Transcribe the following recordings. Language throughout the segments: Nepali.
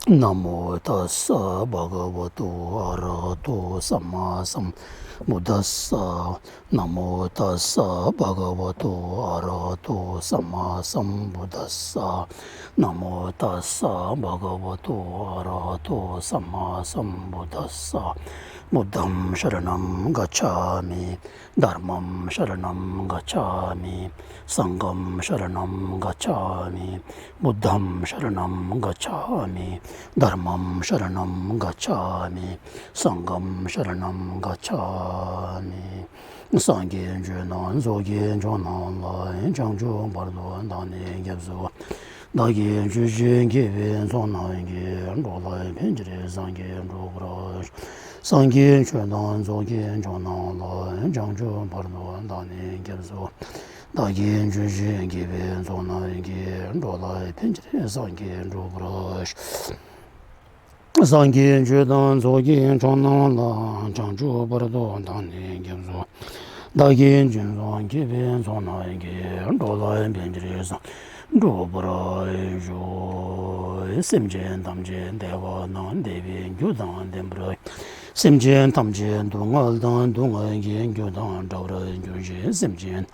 नमो तस्स भगवतो अरहतो सम्मा सम्बुद्धस्स नमो तस्स भगवतो अरहतो सम्मा सम्बुद्धस्स नमो तस्स भगवतो अरहतो सम्मा सम्बुद्धस्स बुद्धं शरणं गच्छामि धर्मं शरणं गच्छामि संघं शरणं गच्छामि बुद्धं शरणं गच्छामि धर्मं शरणं गच्छामि संघं शरणं गच्छामि 上天觉南左天庄南来江中巴罗当年业主那天去见给边从那天罗来偏执的上天罗不拉上天觉南左天庄南来江中巴罗当年业主那天去见给边从那天罗来偏执的上天罗不拉上天觉南左天庄南来江中巴罗当年业主 다긴 준선 기빈 선하게 돌아엔 변질에서 도브라이조 심젠 담젠 대화는 대빈 교단 덴브라 심젠 담젠 동얼단 동얼게 교단 저런 교지 심젠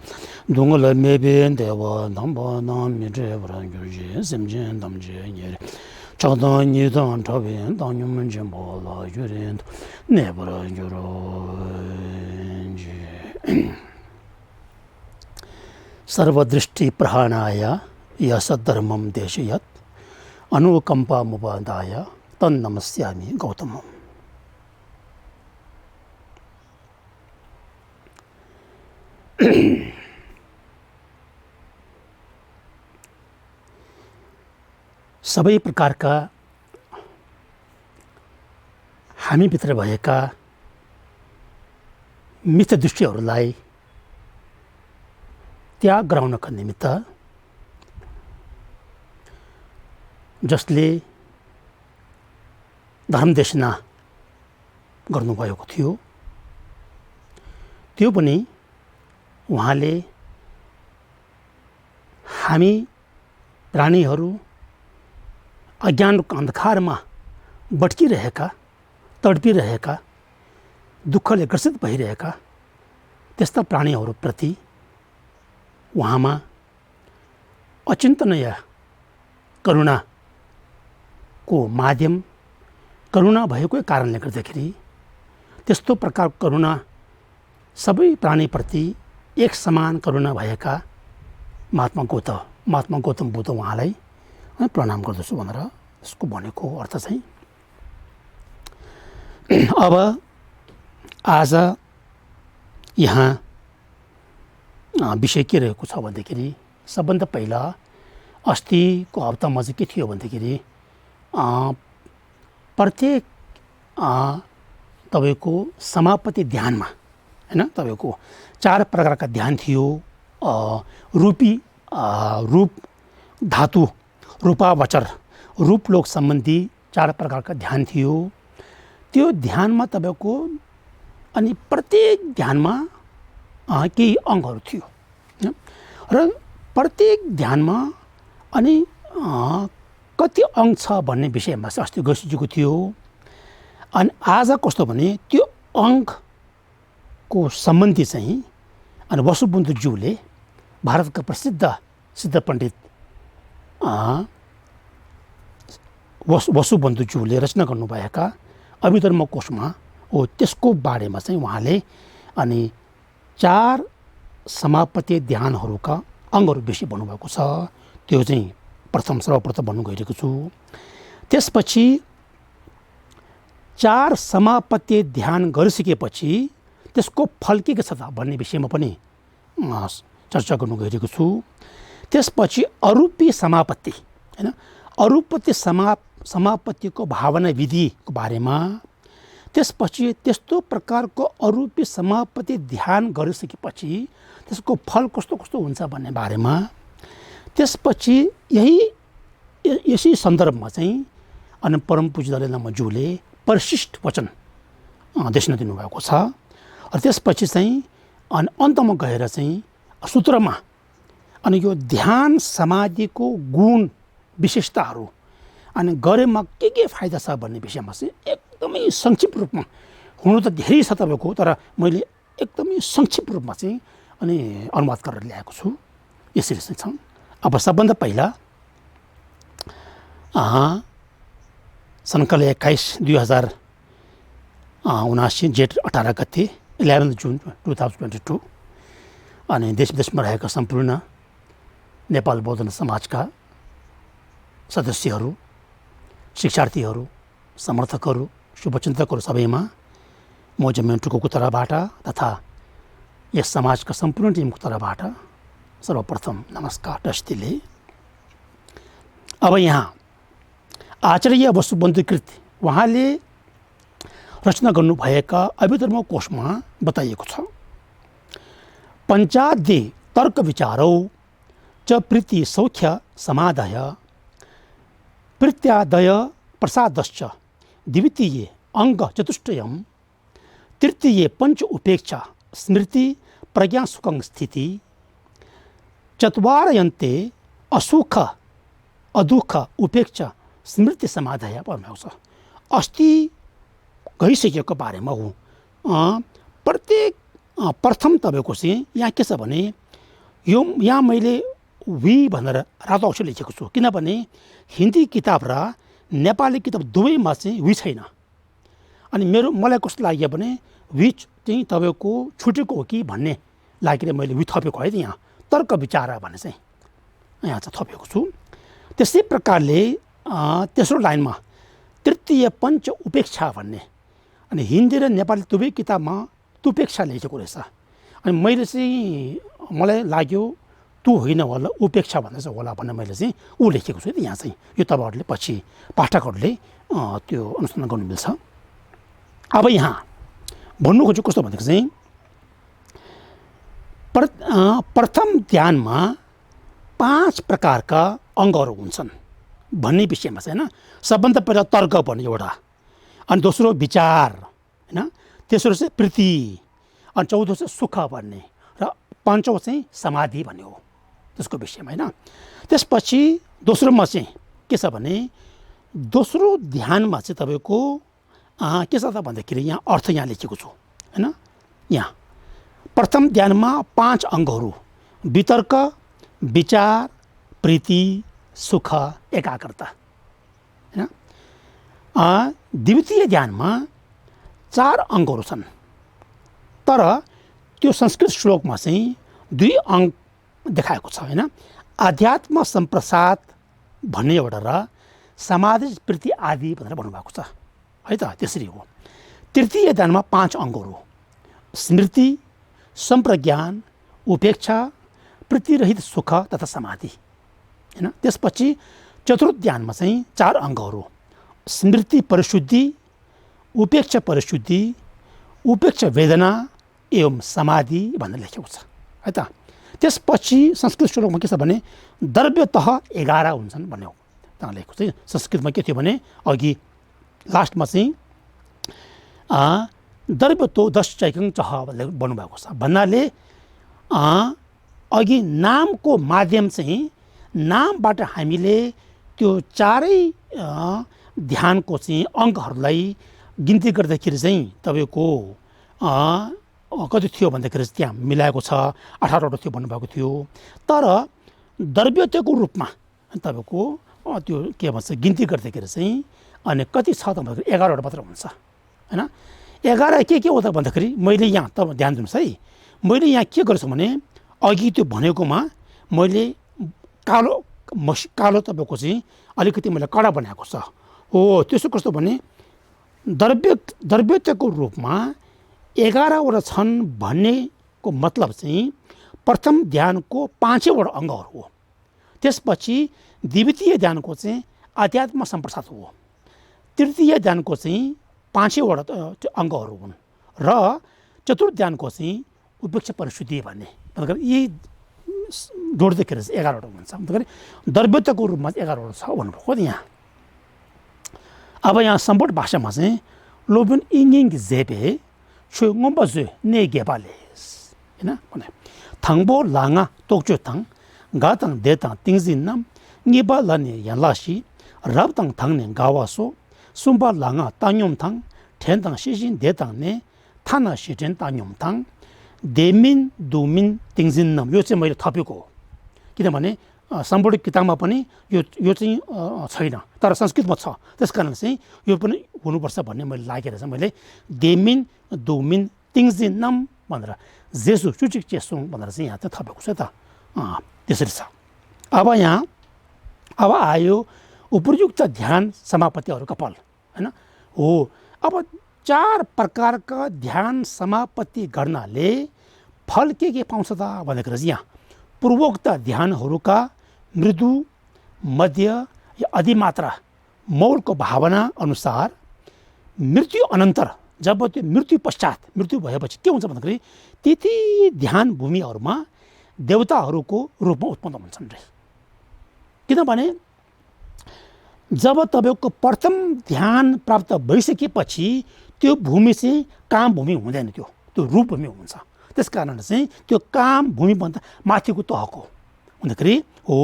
동얼 매빈 대화 남바남 미제브라 교지 심젠 담젠 예 차단 이단 타빈 당님은 좀 몰라 유린 내버려 주로 सर्वदृष्टि प्रहाणाय यसद्धर्मं देशयत् अनुकंपामुपादाय तन्नमस्यामि गौतमम् सबै प्रकारका हामीभित्र भएका मिथ्या दृष्टिहरूलाई त्याग गराउनका निमित्त जसले धर्मदेशना गर्नुभएको थियो त्यो पनि उहाँले हामी प्राणीहरू अज्ञानको अन्धकारमा भट्किरहेका तडपिरहेका दुःखले ग्रसित भइरहेका त्यस्ता प्राणीहरूप्रति उहाँमा अचिन्तनीय करुणाको माध्यम करुणा भएकै कारणले गर्दाखेरि त्यस्तो प्रकार करुणा सबै प्राणीप्रति एक समान करुणा भएका महात्मा गौतम बुद्ध उहाँलाई प्रणाम गर्दछु भनेर यसको भनेको अर्थ चाहिँ अब आज यहाँ विषय के रहेको छ भन्दाखेरि सबभन्दा पहिला अस्तिको हप्तामा चाहिँ के थियो भन्दाखेरि प्रत्येक तपाईको समापति ध्यानमा हैन तपाईको 4 प्रकारका ध्यान थियो रूपी रूप धातु रूपावचर रूपलोक सम्बन्धी 4 प्रकारका ध्यान थियो त्यो ध्यानमा तपाईको अनि प्रत्येक ध्यानमा केही अङ्गहरू थियो र प्रत्येक ध्यानमा अनि कति अङ्ग छ भन्ने विषयमा अस्ति गसिएको थियो अनि आज कस्तो भने त्यो अङ्गको सम्बन्धी चाहिँ अनि वसुबन्धुज्यूले भारतका प्रसिद्ध सिद्ध पण्डित वसुबन्धुज्यूले रचना गर्नुभएका अभिधर्म कोशमा हो त्यसको बारेमा चाहिँ उहाँले अनि 4 समापति ध्यानहरूका अङ्गहरू बेसी भन्नुभएको छ त्यो चाहिँ सर्वप्रथम भन्नु गइरहेको छु त्यसपछि 4 समापति ध्यान गरिसकेपछि त्यसको फल के छ त भन्ने विषयमा पनि चर्चा गर्नु गइरहेको छु त्यसपछि अरूपी समापति हैन अरूपति समापतिको भावना विधिको बारेमा त्यसपछि त्यस्तो प्रकारको अरूपी समापति ध्यान गरिसकेपछि त्यसको फल कस्तो कस्तो हुन्छ भन्ने बारेमा त्यसपछि यसै सन्दर्भमा चाहिँ अनि परम पूज्य दलाई लामाज्यूले परिशिष्ट वचन देशना दिनुभएको छ र त्यसपछि चाहिँ अनि अन्तमा गएर चाहिँ सूत्रमा अनि यो ध्यान समाधिको गुण विशेषताहरू अनि गरेमा के फाइदा छ भन्ने विषयमा चाहिँ एकदमै संक्षिप्त रूपमा, हुनु त धेरै छ तपाईँको, तर मैले एकदमै संक्षिप्त रूपमा चाहिँ अनि अनुवाद गरेर ल्याएको छु। यसरी चाहिँ छ। अब सबभन्दा पहिला सङ्कल्प 21/2079 जेठ 18 गते 11 जुन 2022 अनि देश विदेशमा रहेका सम्पूर्ण नेपाल बौद्ध समाजका सदस्यहरू, शिक्षार्थीहरू, समर्थकहरू, शुभचिन्तकहरू सबैमा म जमेन्टुको तर्फबाट तथा यस समाजका सम्पूर्ण टिमको तर्फबाट सर्वप्रथम नमस्कार दस्तीले। अब यहाँ आचार्य वसुबन्धुकृत उहाँले रचना गर्नुभएका अभिधर्म कोशमा बताइएको छ, पञ्चादि तर्क विचारौ च प्रीति सौख्य समाधय प्रीत्यादय प्रसादश्च द्वितीये अङ्ग चतुष्टयं तृतीये पंच उपेक्षा स्मृति प्रज्ञा सुखं स्थिति चत्वारयन्ते असुख अदुःख उपेक्षा स्मृति समाधय भन्नुभएको छ। अस्ति गइसकेको बारेमा हो। प्रत्येक प्रथम तपाईँको चाहिँ यहाँ के छ भने यो यहाँ मैले वी भनेर रातो अक्षर लेखेको छु, किनभने हिन्दी किताब र नेपाली किताब दुवैमा चाहिँ वी छैन। अनि मलाई कस्तो लाग्यो भने वी चाहिँ तपाईँको छुटेको हो कि भन्ने लागेर मैले वी थपेको है त। यहाँ तर्क विचार भन्ने चाहिँ यहाँ चाहिँ थपेको छु। त्यसै प्रकारले तेस्रो लाइनमा तृतीय पंच उपेक्षा भन्ने, अनि हिन्दी र नेपाली दुवै किताबमा तुपेक्षा लेखेको रहेछ। अनि मैले चाहिँ मलाई लाग्यो तु होइन होला उपेक्षा भन्ने चाहिँ होला भनेर मैले चाहिँ ऊ लेखेको छु। यहाँ चाहिँ यो तपाईँहरूले पछि पाठकहरूले त्यो अनुसन्धान गर्नु मिल्छ। अब यहाँ भन्नु खोजेको कस्तो भनेको चाहिँ प्रथम ध्यानमा 5 प्रकारका अङ्गहरू हुन्छन् भन्ने विषयमा चाहिँ होइन। सबभन्दा पहिला तर्क भन्ने एउटा, अनि दोस्रो विचार होइन, तेस्रो चाहिँ प्रीति, अनि चौथो चाहिँ सुख भन्ने, र पाँचौँ चाहिँ समाधि भन्ने हो त्यसको विषयमा होइन। त्यसपछि दोस्रोमा चाहिँ के छ भने दोस्रो ध्यानमा चाहिँ तपाईँको के छ त भन्दाखेरि यहाँ अर्थ यहाँ लेखेको छु होइन। यहाँ प्रथम ध्यानमा 5 अङ्गहरू वितर्क, विचार, प्रीति, सुख, एकाग्रता होइन। द्वितीय ध्यानमा 4 अङ्गहरू छन्, तर त्यो संस्कृत श्लोकमा चाहिँ 2 अङ्ग देखाएको छ होइन। आध्यात्म सम्प्रसाद भन्ने एउटा र समाधि प्रीति आदि भनेर भन्नुभएको छ है त। त्यसरी हो। तृतीय ध्यानमा 5 अङ्गहरू स्मृति, सम्प्रज्ञान, उपेक्षा, प्रीतिरहित सुख तथा समाधि होइन। त्यसपछि चतुर्थ ध्यानमा चाहिँ 4 अङ्गहरू स्मृति परिशुद्धि, उपेक्षा परिशुद्धि, उपेक्षा वेदना एवं समाधि भनेर लेखेको छ है त। त्यसपछि संस्कृत श्लोकमा के छ भने द्रव्यतः 11 हुन्छन् भन्ने हो त्यहाँ लेखेको चाहिँ। संस्कृतमा के थियो भने अघि लास्टमा चाहिँ द्रव्यतो 10 चैकं चह भन्नुभएको छ। भन्नाले अघि नामको माध्यम चाहिँ नामबाट हामीले त्यो 4 ध्यानको चाहिँ अङ्गहरूलाई गिन्ती गर्दाखेरि चाहिँ तपाईँको कति थियो भन्दाखेरि त्यहाँ मिलाएको छ 18वटा थियो भन्नुभएको थियो। तर द्रव्यताको रूपमा तपाईँको त्यो के भन्छ गिन्ती गर्दाखेरि चाहिँ अनि कति छ त भन्दाखेरि 11वटा मात्र हुन्छ होइन। 11 के हो त भन्दाखेरि मैले यहाँ त ध्यान दिनुहोस् है, मैले यहाँ के गर्छु भने अघि त्यो भनेकोमा मैले कालो तपाईँको चाहिँ अलिकति मैले कडा बनाएको छ हो। त्यसो कस्तो भने द्रव्यताको रूपमा 11वटा छन् भन्नेको मतलब चाहिँ प्रथम ध्यानको 5वटा अङ्गहरू हो। त्यसपछि द्वितीय ध्यानको चाहिँ आध्यात्म सम्प्रसाद हो। तृतीय ध्यानको चाहिँ 5वटा अङ्गहरू हुन् र चतुर्थ ध्यानको चाहिँ उपेक्षा परिशुद्धि भन्ने, मतलब यी जोड्दाखेरि चाहिँ 11वटा हुन्छ। मतलब द्रव्यताको रूपमा 11वटा छ भन्नुभएको यहाँ। अब यहाँ सम्पूर्ण भाषामा चाहिँ लोबिन इङ्गिङ जेबे छु ngombazwe ne gebales हैन भने थाङबो लाङा तोक्चो थाङ गाताङ देताङ तिङजिन नाम निबा लने यालासी rabtang thang ne gawa so sumba langa tanyom thang ten tang shishin de tang ne thana shiten tanyom thang demin dumin tingzin nam yo चाहिँ मैले थपेको किनभने सम्बोधित किताबमा पनि यो चाहिँ छैन तर संस्कृतमा छ त्यसकारण चाहिँ यो पनि हुनुपर्छ भन्ने मैले लागेर चाहिँ मैले देमिन दुमिन tingzin nam भनेर जेसु चुचिक चेसुङ भनेर चाहिँ यहाँ चाहिँ थपेको छ त त्यसरी छ अब आयो उपयुक्त ध्यान समापत्तिहरूका फल हैन हो अब 4 प्रकारका ध्यान समापत्ति गर्नाले फल के पाउँछ त भनेको चाहिँ यहाँ पूर्वोक्त ध्यानहरूका मृदु मध्य या अधिमात्रा मौलको भावना अनुसार मृत्यु अनन्तर जब त्यो मृत्यु पश्चात मृत्यु भएपछि के हुन्छ भन्दाखेरि त्यति ध्यान भूमिहरूमा देवताहरूको रूपमा उत्पन्न हुन्छन् रे किनभने जब तपाईको प्रथम ध्यान प्राप्त भइसकेपछि त्यो भूमि चाहिँ काम भूमि हुँदैन त्यो रूप भूमि हुन्छ त्यसकारण चाहिँ त्यो काम भूमि भन्दा माथिको तहको भन्दाखेरि हो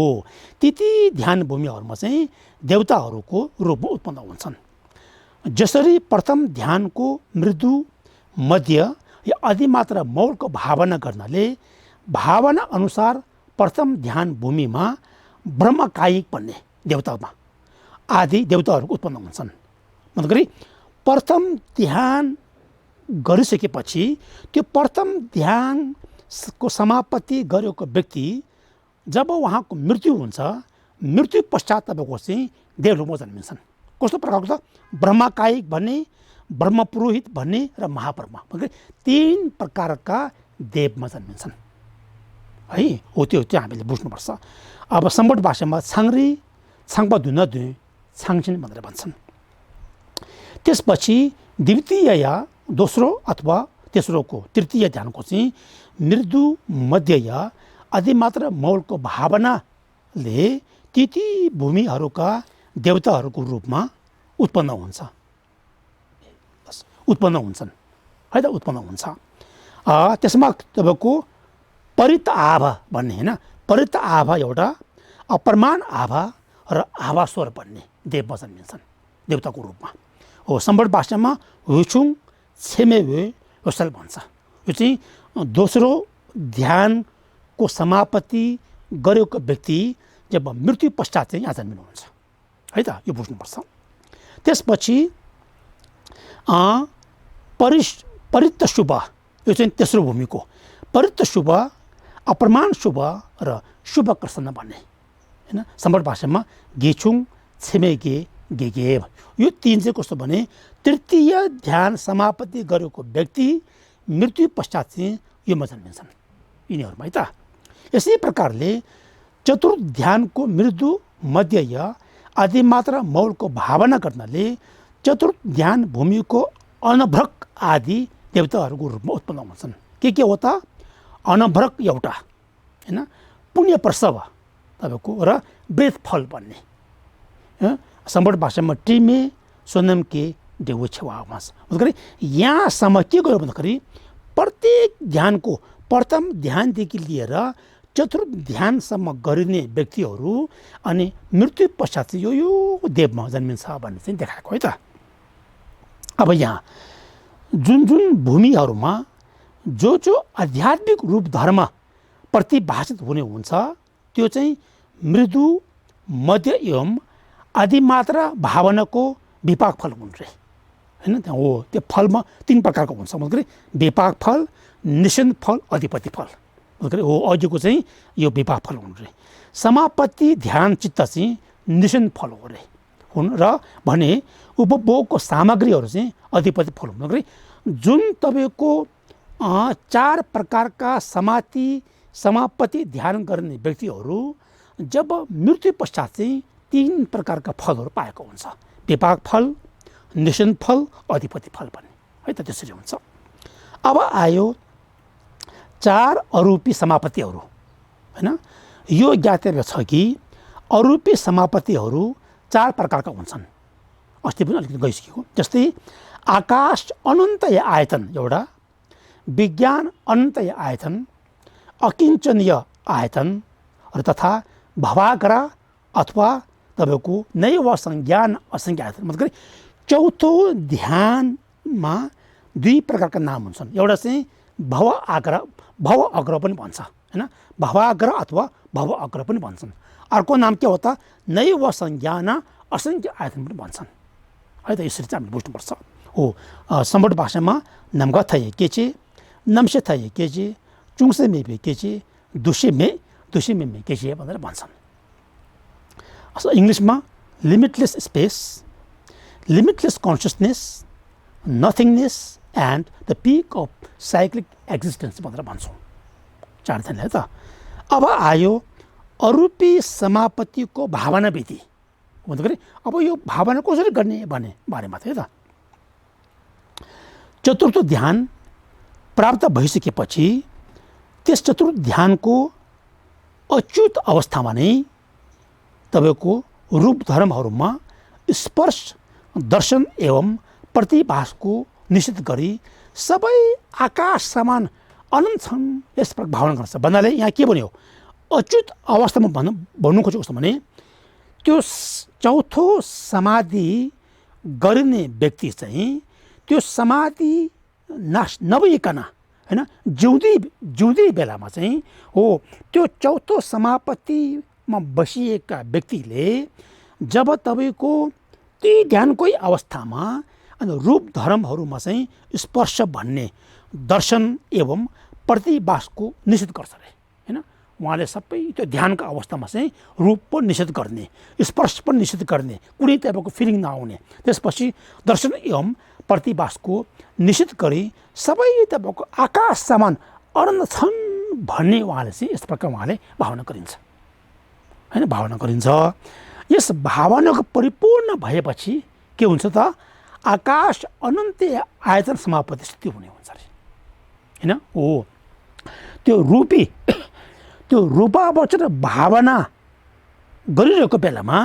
त्यति ध्यान भूमिहरूमा चाहिँ देवताहरूको रूपमा उत्पन्न हुन्छन् जसरी प्रथम ध्यानको मृदु मध्य या अधिमात्रा मौलको भावना गर्नाले भावना अनुसार प्रथम ध्यान भूमिमा ब्रह्मकायिक भन्ने देवतामा आदि देवताहरूको उत्पन्न हुन्छन् भन्दाखेरि प्रथम ध्यान गरिसकेपछि त्यो प्रथम ध्यानको समापत्ति गरेको व्यक्ति जब उहाँको मृत्यु हुन्छ मृत्यु पश्चात तपाईँको चाहिँ देवलोकमा जन्मिन्छन् कस्तो प्रकारको छ ब्रह्मकायिक भन्ने ब्रह्मपुरोहित भन्ने र महाब्रह्म भन्ने 3 प्रकारका देवमा जन्मिन्छन् है हो त्यो चाहिँ हामीले बुझ्नुपर्छ अब सम्बोध भाषामा छाङ्री छाङ्पा धुना धुँ छाङछिन भनेर भन्छन् त्यसपछि द्वितीय या दोस्रो अथवा तेस्रोको तृतीय ध्यानको चाहिँ मृदु मध्य या अधिमात्र मौलको भावनाले त्यति भूमिहरूका देवताहरूको रूपमा उत्पन्न हुन्छन् है त उत्पन्न हुन्छ त्यसमा तपाईँको परित आभा भन्ने हैन परित आभा एउटा अप्रमाण आभा र आभास्वर भन्ने देवमा जन्मिन्छन् देवताको रूपमा हो सम्बोध भाषामा हुछुङ छेमेवे होसल भन्छ यो चाहिँ दोस्रो ध्यानको समापत्ति गरेको व्यक्ति जब मृत्यु पश्चात चाहिँ यहाँ जन्मिनुहुन्छ है त यो बुझ्नुपर्छ त्यसपछि परित शुभ यो चाहिँ तेस्रो भूमिको परित शुभ अप्रमाण शुभ र शुभ कर्षण भन्ने हैन सम्बोध भाषामा गेछुङ छिमेगे गेगे यो 3 चाहिँ कस्तो भने तृतीय ध्यान समापत्ति गरेको व्यक्ति मृत्यु पश्चात चाहिँ योमा जन्मिन्छन् यिनीहरूमा है त यसै प्रकारले चतुर्थ ध्यानको मृदु मध्य या अधिमात्रा मौलको भावना गर्नाले चतुर्थ ध्यान भूमिको अनभ्रक आदि देवताहरूको रूपमा उत्पन्न हुन्छन् के हो त अनभ्रक एउटा हैन पुण्य प्रसव तपाईको र ब्रेथ फल भन्ने सम्बोध भाषामा टिमे सोनम के देव छेवामास भन्दाखेरि यहाँसम्म के गर्यो भन्दाखेरि प्रत्येक ध्यानको प्रथम ध्यानदेखि लिएर चतुर्थ ध्यानसम्म गरिने व्यक्तिहरू अनि मृत्यु पश्चात यो देवमा जन्मिन्छ भन्ने चाहिँ देखाएको है त अब यहाँ जुन भूमिहरूमा जो आध्यात्मिक रूप धर्म प्रतिभाषित हुने हुन्छ त्यो चाहिँ मृदु मध्य एवं अधिमात्रा भावनाको विपाक फल हुन् रे हैन त्यहाँ हो त्यो फलमा 3 प्रकारको हुन्छ भन्दाखेरि विपाक फल निषेध फल अधिपति फल भन्दाखेरि हो अघिको चाहिँ यो विपाक फल हुन् रे समापत्ति ध्यान चित्त चाहिँ निषेध फल हो रे हुन् र भने उपभोगको सामग्रीहरू चाहिँ अधिपति फल हुन् भन्दाखेरि जुन तपाईको 4 प्रकारका समापत्ति ध्यान गर्ने व्यक्तिहरू जब मृत्यु पश्चात चाहिँ 3 प्रकारका फलहरू पाएको हुन्छ विपाक फल निषेध फल अधिपति फल भन्ने है त त्यसरी हुन्छ अब आयो 4 अरूपी समापत्तिहरू हैन यो ज्ञातव्य छ कि अरूपी समापत्तिहरू 4 प्रकारका हुन्छन् अस्ति पनि अलिकति गइसकेको जस्तै आकाश अनन्तय आयतन एउटा विज्ञान अनन्तय आयतन अकिञ्चनीय आयतन र तथा भवाग्र अथवा तपाईँको नैव संज्ञान असङ्ख्य आयतन मतलब चौथो ध्यानमा दुई प्रकारका नाम हुन्छन्। एउटा चाहिँ भव अग्र पनि भन्छ हैन, भवाग्र अथवा भव अग्र पनि भन्छन्। अर्को नाम के हो त नैव संज्ञान असङ्ख्य आयतन पनि भन्छन् है त। यसरी चाहिँ हामीले बुझ्नुपर्छ हो। सम्बट भाषामा नमगथ केचे नम्से थए केचे चुङसे मेबे केचे दुसे मे केचे भनेर भन्छन्। इङ्ग्लिसमा limitless space, limitless consciousness, nothingness and the peak of cyclic existence भनेर भन्छौँ। चारजना है त। अब आयो अरूपी समापतिको भावना विधि भन्दाखेरि अब यो भावना कसरी गर्ने भन्ने बारेमा थियो त। चतुर्थ ध्यान प्राप्त भइसकेपछि त्यस चतुर्थ ध्यानको अच्युत अवस्थामा नै तपाईँको रूप धर्महरूमा स्पर्श दर्शन एवं प्रतिभासको निश्चित गरी सबै आकाश समान अनन्त छन् यस प्रकार भावना गर्छ भन्नाले यहाँ के भन्यो, अच्युत अवस्थामा भन्नु खोजेको कस्तो भने त्यो चौथो समाधि गरिने व्यक्ति चाहिँ त्यो समाधि नाश नभइकन हैन जिउँदै बेलामा चाहिँ हो त्यो चौथो समापतिमा बसिएका व्यक्तिले जब तपाईँको त्यही ध्यानकै अवस्थामा अनि रूप धर्महरूमा चाहिँ स्पर्श भन्ने दर्शन एवं प्रतिभासको निषेध गर्छ अरे हैन। उहाँले सबै त्यो ध्यानको अवस्थामा चाहिँ रूप पनि निषेध गर्ने, स्पर्श पनि निषेध गर्ने, कुनै तपाईँको फिलिङ नआउने, त्यसपछि दर्शन एवं प्रतिभासको निषेध गरी सबै तपाईँको आकाश समान अनन्त छन् भन्ने उहाँले चाहिँ यस प्रकार उहाँले भावना गरिन्छ हैन, भावना गरिन्छ। यस भावनाको परिपूर्ण भएपछि के हुन्छ त, आकाश अनन्त आयतन समापति स्थिति हुने हुन्छ अरे हैन। हो त्यो रूपावचन भावना गरिरहेको बेलामा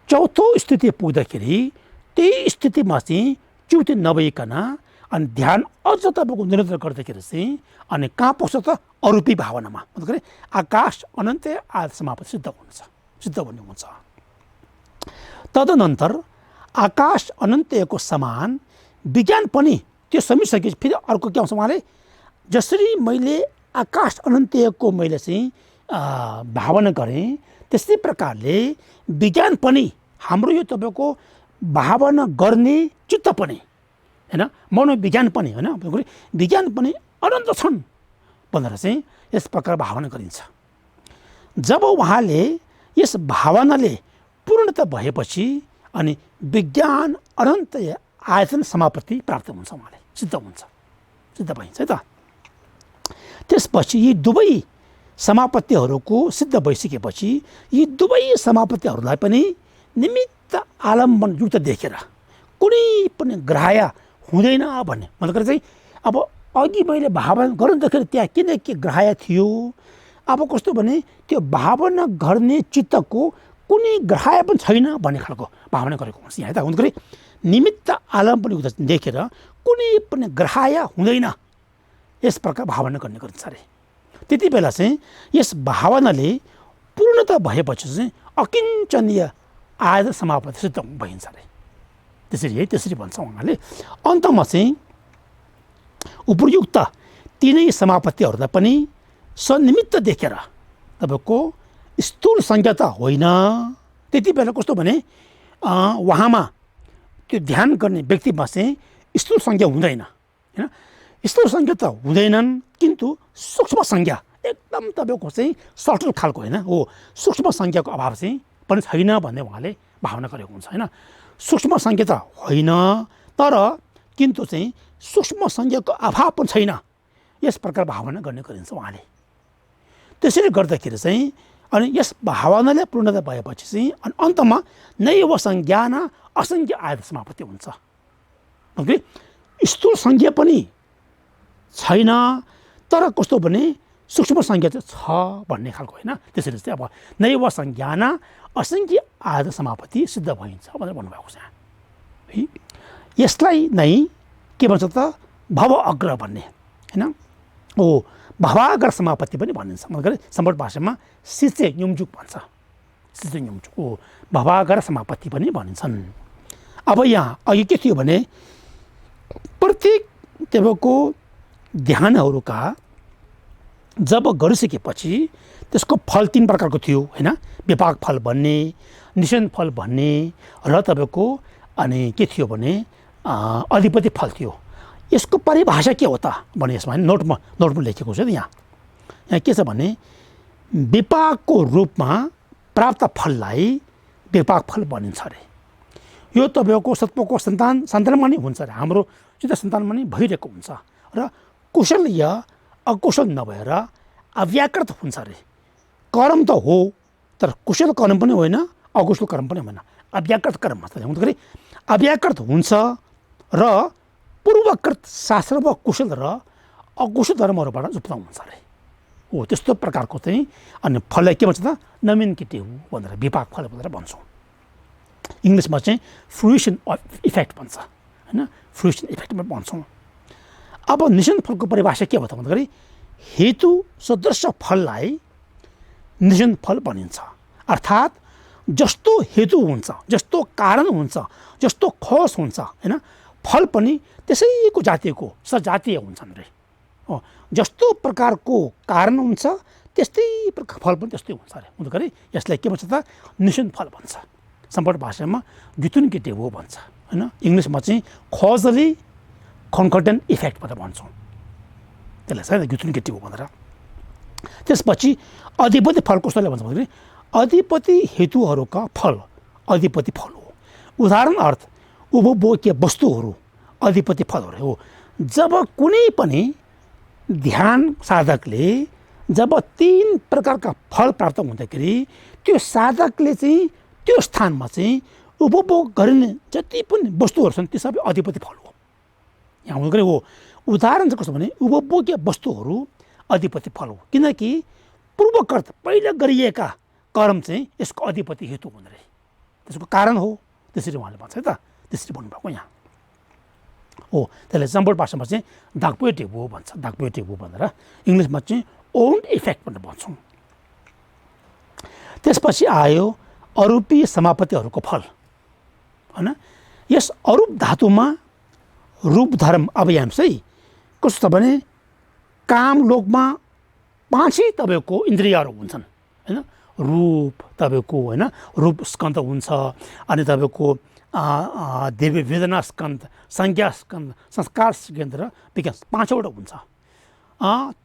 चौथो स्थिति पुग्दाखेरि त्यही स्थितिमा चाहिँ च्युति नभइकन अनि ध्यान अझ तपाईँको निरन्तर गर्दाखेरि चाहिँ अनि कहाँ पुग्छ त, अरूपी भावनामा मतलब आकाश अनन्त आयत समापति सिद्ध भन्ने हुन्छ। तदनन्तर आकाश अनन्तको समान विज्ञान पनि त्यो समिसकेपछि फेरि अर्को के आउँछ उहाँले, जसरी मैले आकाश अनन्तको मैले चाहिँ भावना गरेँ त्यस्तै प्रकारले विज्ञान पनि हाम्रो यो तपाईँको भावना गर्ने चित्त पनि हैन, मनोविज्ञान पनि हैन, विज्ञान पनि अनन्त छन् भनेर चाहिँ यस प्रकार भावना गरिन्छ। जब उहाँले यस भावनाले पूर्णता भएपछि अनि विज्ञान अनन्त आयतन समापति प्राप्त हुन्छ, उहाँले सिद्ध भइन्छ है त। त्यसपछि यी दुवै समापतिहरूको सिद्ध भइसकेपछि यी दुवै समापतिहरूलाई पनि निमित्त आलम्बन युक्त देखेर कुनै पनि ग्राह्य हुँदैन भन्ने मतलब चाहिँ अब अघि मैले भावना गर्दाखेरि त्यहाँ किन के ग्राह्य थियो, अब कस्तो भने त्यो भावना गर्ने चित्तको कुनै ग्राह्य पनि छैन भन्ने खालको भावना गरेको हुन्छ यहाँ त। हुँदाखेरि निमित्त आलम्बन युक्त देखेर कुनै पनि ग्राह्य हुँदैन यस प्रकार भावना गर्ने गरिन्छ अरे। त्यति बेला चाहिँ यस भावनाले पूर्णता भएपछि चाहिँ अकिञ्चनीय आयतन समापति सिद्ध भइन्छ अरे। त्यसरी भन्छ उहाँले। अन्तमा चाहिँ उपर्युक्त तिनै समापतिहरूलाई पनि सनिमित्त देखेर तपाईँको स्थूल संज्ञा त होइन, त्यति बेला कस्तो भने उहाँमा त्यो ध्यान गर्ने व्यक्तिमा चाहिँ स्थूल संज्ञा हुँदैन हैन, स्थूल संज्ञा त हुँदैनन् किन्तु सूक्ष्म संज्ञा एकदम तपाईँको चाहिँ सटल खालको होइन हो, सूक्ष्म संज्ञाको अभाव चाहिँ पनि छैन भन्ने उहाँले भावना गरेको हुन्छ हैन। सूक्ष्म संज्ञा त होइन तर किन्तु चाहिँ सूक्ष्म संज्ञाको अभाव पनि छैन यस प्रकार भावना गर्ने गरिन्छ उहाँले। त्यसरी गर्दाखेरि चाहिँ अनि यस भावनाले पूर्णता भएपछि चाहिँ अनि अन्तमा नैव संज्ञान असंज्ञ आयत समापति हुन्छ। स्थूल संज्ञा पनि छैन तर कस्तो भने सूक्ष्म संज्ञा चाहिँ छ भन्ने खालको होइन। त्यसरी चाहिँ अब नैव संज्ञान असंज्ञ आयत समापति सिद्ध भइन्छ भनेर भन्नुभएको छ है। यसलाई नै के भन्छ त भव अग्र भन्ने हैन, भवाग्र समापति पनि भनिन्छ। मतलब सम्बट भाषामा सिचे युमजुक भन्छ सिजुङको भवागर समापत्ति पनि भनिन्छन्। अब यहाँ अघि के थियो भने प्रत्येक तपाईँको ध्यानहरूका जब गरिसकेपछि त्यसको फल 3 प्रकारको थियो हैन, विपाक फल भन्ने, निषेध फल भन्ने र तपाईँको अनि के थियो भने अधिपति फल थियो। यसको परिभाषा के हो त भने यसमा नोटमा लेखेको छ यहाँ के छ भने विपाकको रूपमा प्राप्त फललाई विपाक फल भनिन्छ अरे। यो तपाईँको सत्वको सन्तानमा नै हुन्छ अरे, हाम्रो सिधा सन्तानमा नै भइरहेको हुन्छ र कुशल या अकुशल नभएर अव्याकृत हुन्छ अरे। कर्म त हो तर कुशल कर्म पनि होइन, अकुशल कर्म पनि होइन, अव्याकृत कर्म मात्र हुँदाखेरि अव्याकृत हुन्छ र पूर्वकृत शास्त्र वा कुशल र अकुशल धर्महरूबाट उपलब्ध हुन्छ अरे। हो त्यस्तो प्रकारको चाहिँ अनि फललाई के भन्छ त नमिनकेटिभ भनेर विपाक फल भनेर भन्छौँ। इङ्ग्लिसमा चाहिँ फ्रुइसन इफेक्ट भन्छ हैन, फ्रुइसन इफेक्ट भन्छौँ। अब निषेध फलको परिभाषा के हो त भन्दाखेरि हेतु सदृश फललाई निषेध फल भनिन्छ। अर्थात् जस्तो हेतु हुन्छ, जस्तो कारण हुन्छ, जस्तो खोज हुन्छ हैन, फल पनि त्यसैको जातिको सजातीय हुन्छन् रे। हो जस्तो प्रकारको कारण हुन्छ त्यस्तै प्रकार फल पनि त्यस्तै हुन्छ अरे। हुँदाखेरि यसलाई के भन्छ त निषेध फल भन्छ। सम्पूर्ण भाषामा ग्युटुनकेटिभ हो भन्छ हैन, इङ्ग्लिसमा चाहिँ खोजली कन्कर्डेन्ट इफेक्ट भनेर भन्छौँ त्यसलाई चाहिँ ग्युटुनकेटिभ भनेर। त्यसपछि अधिपति फल कसैले भन्छ भन्दाखेरि अधिपति हेतुहरूका फल अधिपति फल हो। उदाहरण अर्थ उपभोग्य वस्तुहरू अधिपति फलहरू हो। जब कुनै पनि ध्यान साधकले जब 3 प्रकारका फल प्राप्त हुँदाखेरि त्यो साधकले चाहिँ त्यो स्थानमा चाहिँ उपभोग गरिने जति पनि वस्तुहरू छन् ती सबै अधिपति फल हो। यहाँ हुँदाखेरि हो उदाहरण चाहिँ कस्तो भने उपभोग्य वस्तुहरू अधिपति फल हो, किनकि पूर्वकृत पहिला गरिएका कर्म चाहिँ यसको अधिपति हेतु हुँदो रहेछ, त्यसको कारण हो। त्यसरी उहाँले भन्छ है त, त्यसरी भन्नुभएको यहाँ हो। त्यसलाई सम्पूर्ण भाषामा चाहिँ डाक्पोएटिभ हो भन्छ, डाक्पोएटिभ हो भनेर। इङ्ग्लिसमा चाहिँ ओन्ड इफेक्ट भनेर भन्छौँ। त्यसपछि आयो अरूपी समापत्तिहरूको फल हैन। यस अरूप धातुमा रूप धर्म अब यहाँ चाहिँ कस्तो छ भने काम लोकमा 5 तपाईँको इन्द्रियहरू हुन्छन् हैन। रूप तपाईँको हैन, रूप स्कन्द हुन्छ, अनि तपाईँको देवी वेदना स्कन्द, संज्ञा स्कन्द, संस्कार स्कन्द र विज्ञान 5वटा हुन्छ।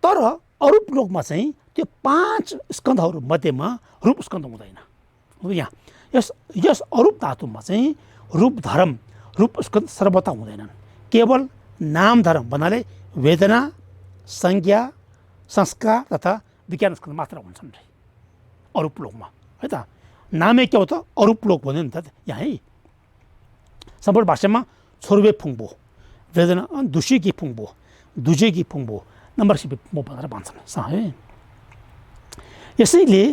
तर अरूप लोकमा चाहिँ त्यो 5 स्कन्धहरू मध्येमा रूप स्कन्द हुँदैन। यहाँ यस अरूप धातुमा चाहिँ रूप धर्म रूप स्कन्द सर्वथा हुँदैनन्, केवल नाम धर्म भन्नाले वेदना, संज्ञा, संस्कार तथा विज्ञान स्कन्द मात्र हुन्छन् रे अरूप लोकमा है त। नामै के हो त अरूप लोक भन्यो नि त यहाँ है। सम्पूर्ण भाषामा छोर्वे फुङबो, वेदना दुसेकी फुङबो, दुजेकी फुङबो, नम्बरसिपी फुङबो भनेर भन्छन् है। यसैले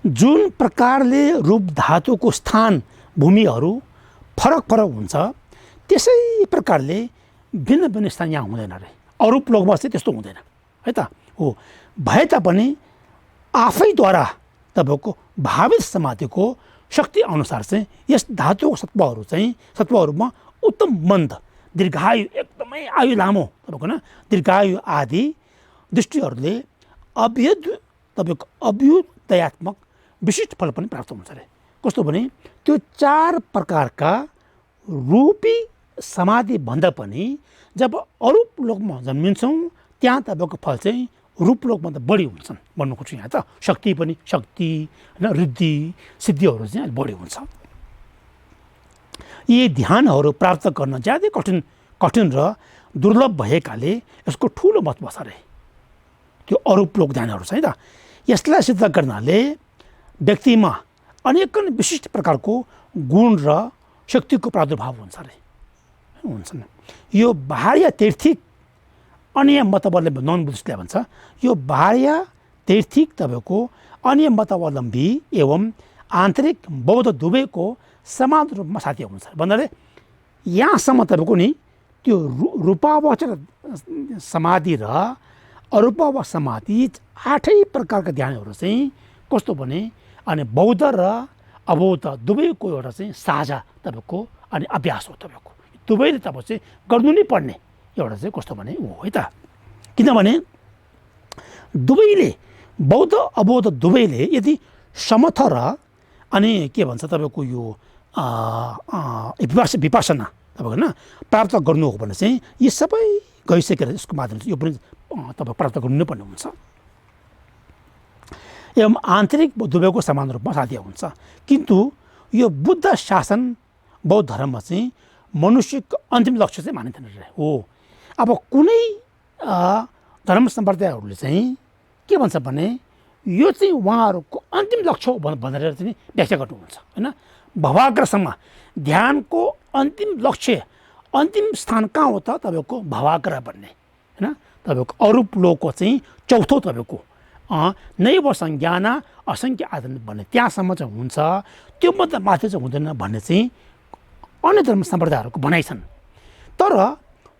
जुन प्रकारले रूप धातुको स्थान भूमिहरू फरक फरक हुन्छ त्यसै प्रकारले भिन्न भिन्न स्थान यहाँ हुँदैन अरे। अरूप लोकमा चाहिँ त्यस्तो हुँदैन है त। हो भए तापनि आफैद्वारा तपाईँको भावित समाधिको शक्ति अनुसार चाहिँ यस धातुको सत्वहरूमा उत्तम मन्द, दीर्घायु, एकदमै आयु लामो तपाईँको न दीर्घायु आदि दृष्टिहरूले तपाईँको अभ्युदयात्मक विशिष्ट फल पनि प्राप्त हुन्छ अरे। कस्तो भने त्यो 4 प्रकारका रूपी समाधि भन्दा पनि जब अरूप लोकमा जन्मिन्छौँ त्यहाँ तपाईँको फल चाहिँ रूप लोकभन्दा बढी हुन्छन् भन्नु खोज्छु यहाँ त। शक्ति पनि शक्ति होइन, रिद्धि सिद्धिहरू चाहिँ अलिक बढी हुन्छ। यी ध्यानहरू प्राप्त गर्न ज्यादै कठिन र दुर्लभ भएकाले यसको ठुलो महत्त्व छ अरे त्यो अरूप लोक ध्यानहरू चाहिँ त। यसलाई सिद्ध गर्नाले व्यक्तिमा अनेकन विशिष्ट प्रकारको गुण र शक्तिको प्रादुर्भाव हुन्छ अरे हुन्छन्। यो बाह्य तीर्थिक अन्य मतअवलम्बी नन बुद्धिस्टले भन्छ यो बाह्य तीर्थिक तपाईँको अन्य मतअवलम्बी एवं आन्तरिक बौद्ध दुवैको समान रूपमा साथी हुन्छ भन्नाले यहाँसम्म तपाईँको नि त्यो रूपावचर समाधि र अरूपाव समाधि 8 प्रकारका ध्यानहरू चाहिँ कस्तो भने अनि बौद्ध र अबोध दुवैको एउटा चाहिँ साझा तपाईँको अनि अभ्यास हो। तपाईँको दुवैले तपाईँ चाहिँ गर्नु नै पर्ने एउटा चाहिँ कस्तो भने हो है त। किनभने दुवैले बौद्ध अबोध दुवैले यदि समथ र अनि के भन्छ तपाईँको यो विपसना तपाईँको होइन प्राप्त गर्नु हो भने चाहिँ यी सबै गइसकेर यसको माध्यमले यो पनि तपाईँ प्राप्त गर्नु नै पर्ने हुन्छ। एवं आन्तरिक दुवैको समान रूपमा साध्य हुन्छ। किन्तु यो बुद्ध शासन बौद्ध धर्ममा चाहिँ मनुष्यको अन्तिम लक्ष्य चाहिँ मानिँदैन हो। अब कुनै धर्म सम्प्रदायहरूले चाहिँ के भन्छ भने यो चाहिँ उहाँहरूको अन्तिम लक्ष्य हो भनेर चाहिँ व्याख्या गर्नुहुन्छ होइन। भवाग्रसम्म ध्यानको अन्तिम लक्ष्य अन्तिम स्थान कहाँ हो त तपाईँको भवाग्रह भन्ने होइन। तपाईँको अरूप लोकको चाहिँ चौथो तपाईँको नैव संज्ञान असङ्ख्य आदन भन्ने त्यहाँसम्म चाहिँ हुन्छ, त्योभन्दा माथि चाहिँ हुँदैन भन्ने चाहिँ अन्य धर्म सम्प्रदायहरूको भनाइ छन्। तर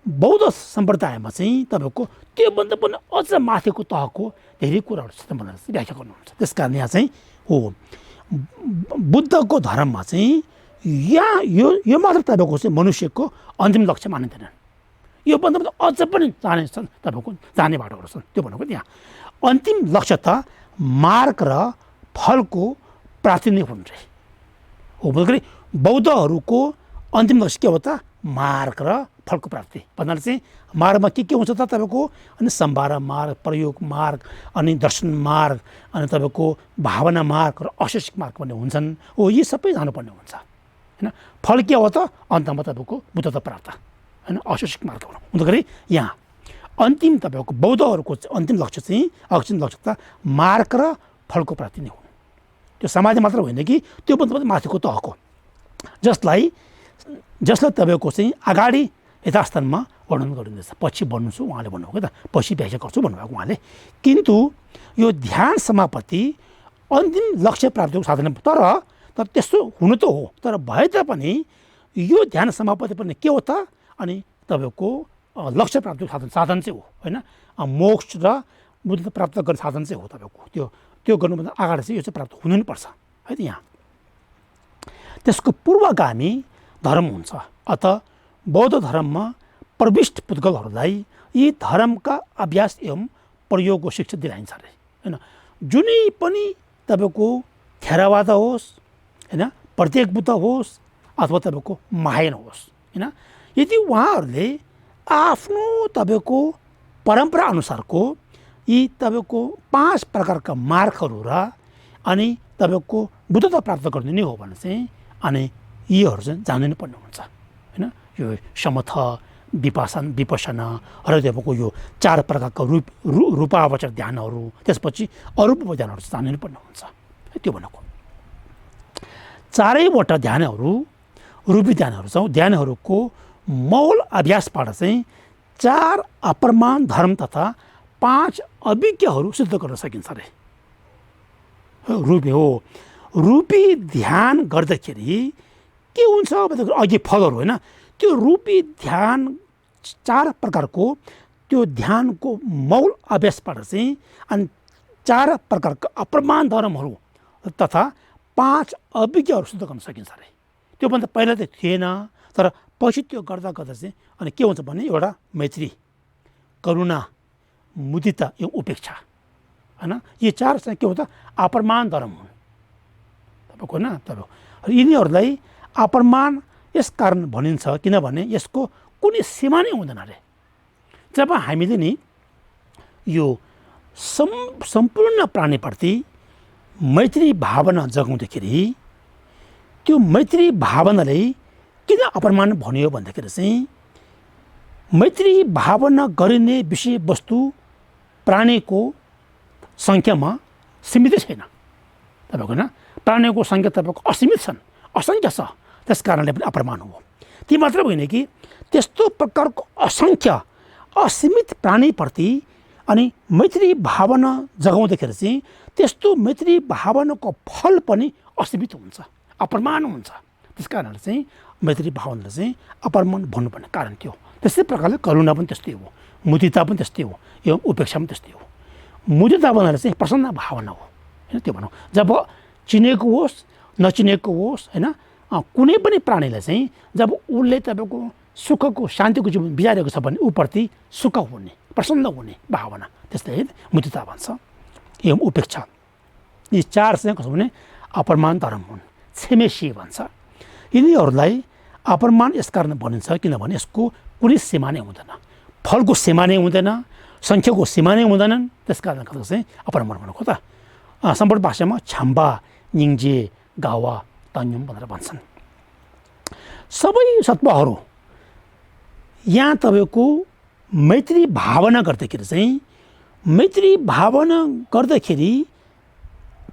बौद्ध सम्प्रदायमा चाहिँ तपाईँको त्योभन्दा पनि अझ माथिको तहको धेरै कुराहरू छ भनेर चाहिँ व्याख्या गर्नुहुन्छ। त्यस कारण यहाँ चाहिँ हो बुद्धको धर्ममा चाहिँ यहाँ यो मात्र तपाईँको चाहिँ मनुष्यको अन्तिम लक्ष्य मानिँदैन। योभन्दा पनि अझ पनि जाने छन् तपाईँको जाने बाटोहरू छन्। त्यो भनेको त्यहाँ अन्तिम लक्ष्य त मार्ग र फलको प्राप्ति नै हुन् रे हो। भन्दाखेरि बौद्धहरूको अन्तिम लक्ष्य के हो त मार्ग र फलको प्राप्ति भन्नाले चाहिँ मार्गमा के हुन्छ त तपाईँको अनि सम्भार मार्ग, प्रयोग मार्ग, अनि दर्शन मार्ग, अनि तपाईँको भावना मार्ग र अशेषिक मार्ग भन्ने हुन्छन् हो। यी सबै जानुपर्ने हुन्छ होइन। फल के हो त अन्तमा तपाईँको बुद्धता प्राप्त होइन, अशेषिक मार्ग हुँदाखेरि यहाँ अन्तिम तपाईँको बौद्धहरूको अन्तिम लक्ष्य चाहिँ अन्तिम लक्ष्य त मार्ग र फलको प्राप्ति नै हो। त्यो समाज मात्र होइन कि त्योभन्दा पनि माथिको तहको जसलाई तपाईँको चाहिँ अगाडि यथास्थानमा वर्णन गरिँदैछ। पछि भन्छु उहाँले भन्नुभएको त पछि व्याख्या गर्छु भन्नुभएको उहाँले। किन्तु यो ध्यान समापत्ति अन्तिम लक्ष्य प्राप्तिको साधन तर त्यस्तो हुनु त हो, तर भए तापनि यो ध्यान समापत्ति पनि के हो त अनि तपाईँको लक्ष्य प्राप्तिको साधन चाहिँ हो होइन। मोक्ष र बुद्ध प्राप्त गर्ने साधन चाहिँ हो तपाईँको। त्यो गर्नुभन्दा अगाडि चाहिँ यो चाहिँ प्राप्त हुनु नै पर्छ है त। यहाँ त्यसको पूर्वगामी धर्म हुन्छ। अत बौद्ध धर्ममा प्रविष्ट पुद्गलहरूलाई यी धर्मका अभ्यास एवं प्रयोगको शिक्षा दिलाइन्छ अरे होइन। जुनै पनि तपाईँको थेरावाद होस् होइन, प्रत्येक बुद्ध होस् अथवा तपाईँको महायान होस् होइन, यदि उहाँहरूले आफ्नो तपाईँको परम्परा अनुसारको यी तपाईँको 5 प्रकारका मार्गहरू र अनि तपाईँको बुद्धता प्राप्त गर्ने नै हो भने चाहिँ अनि यीहरू चाहिँ जानु नै पर्ने हुन्छ होइन। यो समथ विपसना र तपाईँको यो 4 प्रकारका रूपावचर ध्यानहरू, त्यसपछि अरूप ध्यानहरू चाहिँ जानु नै पर्ने हुन्छ। त्यो भनेको 4वटा ध्यानहरू रूपी ध्यानहरू छ। ध्यानहरूको मौल अभ्यासबाट चाहिँ 4 अप्रमाण धर्म तथा 5 अभिज्ञहरू सिद्ध गर्न सकिन्छ अरे। रूपी हो। रूपी ध्यान गर्दाखेरि के हुन्छ भन्दाखेरि अघि फलहरू होइन, त्यो रूपी ध्यान 4 प्रकारको त्यो ध्यानको मौल अभ्यासबाट चाहिँ अनि 4 प्रकारका अप्रमाण धर्महरू तथा 5 अभिज्ञहरू सिद्ध गर्न सकिन्छ अरे। त्योभन्दा पहिला त थिएन, तर पछि त्यो गर्दा गर्दा चाहिँ अनि के हुन्छ भने एउटा मैत्री, करुणा, मुदिता एवं उपेक्षा होइन, यी 4 चाहिँ के हो त अप्रमाण धर्म हुन् तपाईँको होइन। तपाईँको यिनीहरूलाई अप्रमाण यस कारण भनिन्छ किनभने यसको कुनै सीमा नै हुँदैन अरे। जब हामीले नि यो सम्पूर्ण प्राणीप्रति मैत्री भावना जगाउँदाखेरि त्यो मैत्री भावनाले किन अप्रमाण भनियो भन्दाखेरि चाहिँ मैत्री भावना गरिने विषयवस्तु प्राणीको सङ्ख्यामा सीमित छैन तपाईँको होइन। प्राणीको सङ्ख्या तपाईँको असीमित छन्, असङ्ख्य छ, त्यस कारणले पनि अप्रमाण हो। ती मात्र होइन कि त्यस्तो प्रकारको असङ्ख्य असीमित प्राणीप्रति अनि मैत्री भावना जगाउँदाखेरि चाहिँ त्यस्तो मैत्री भावनाको फल पनि असीमित हुन्छ, अप्रमाण हुन्छ। त्यस कारणले चाहिँ मैत्री भावनाले चाहिँ अप्रमाण भन्नुपर्ने कारण त्यो। त्यस्तै प्रकारले करुणा पनि त्यस्तै हो, मुदिता पनि त्यस्तै हो, एवं उपेक्षा पनि त्यस्तै हो। मुदिता भन्नाले चाहिँ प्रसन्न भावना हो होइन। त्यो भनौँ जब चिनेको होस् नचिनेको होस् होइन, कुनै पनि प्राणीलाई चाहिँ जब उसले तपाईँको सुखको शान्तिको जीवन बिताइरहेको छ भने ऊप्रति सुख हुने प्रसन्न हुने भावना, त्यसलाई मुदिता भन्छ। एवं उपेक्षा, यी चार चाहिँ कसो भने अपरमान धर्म हुन्। क्षमेशी भन्छ। यिनीहरूलाई अपरमान यसकारण भनिन्छ किनभने यसको कुनै सीमा नै हुँदैन, फलको सीमा नै हुँदैन, सङ्ख्याको सीमा नै हुँदैनन्, त्यस कारण चाहिँ अपरमान भनेको त सम्पूर्ण भाषामा छाम्बा, निङ्जे, गावा, तन्युम भनेर भन्छन्। सबै सत्वहरू यहाँ तपाईँको मैत्री भावना गर्दाखेरि चाहिँ मैत्री भावना गर्दाखेरि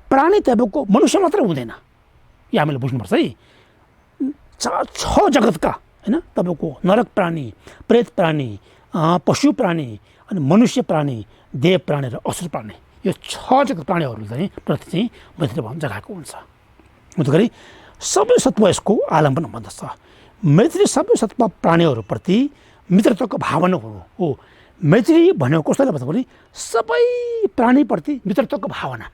प्राणी तपाईँको मनुष्य मात्र हुँदैन, यो हामीले बुझ्नुपर्छ है। छ जगतका होइन तपाईँको नरक प्राणी, प्रेत प्राणी, पशु प्राणी अनि मनुष्य प्राणी, देव प्राणी र असुर प्राणी, यो छ जगत प्राणीहरू चाहिँ प्रति चाहिँ मैत्री भावना जगाएको हुन्छ। गरी सबै सत्व यसको आलम्बन भन्दछ। मैत्री सबै सत्व प्राणीहरूप्रति मित्रताको भावना हो। मैत्री भनेको कसैलाई भन्छ भने सबै प्राणीप्रति मित्रताको भावना